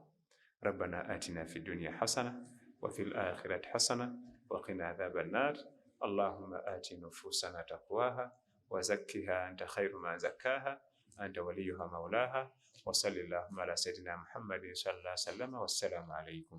Rabbana atina fid dunya hasana wa fil akhirati hasana wa qina adhaban nar. Allahumma ati nufusana taqwaha wa zakkiha anta khairu man zakkaha anta waliyuha maulaha wa sallallahu ala sayyidina Muhammadin sallallahu alaihi wasallam. Wassalamu alaikum.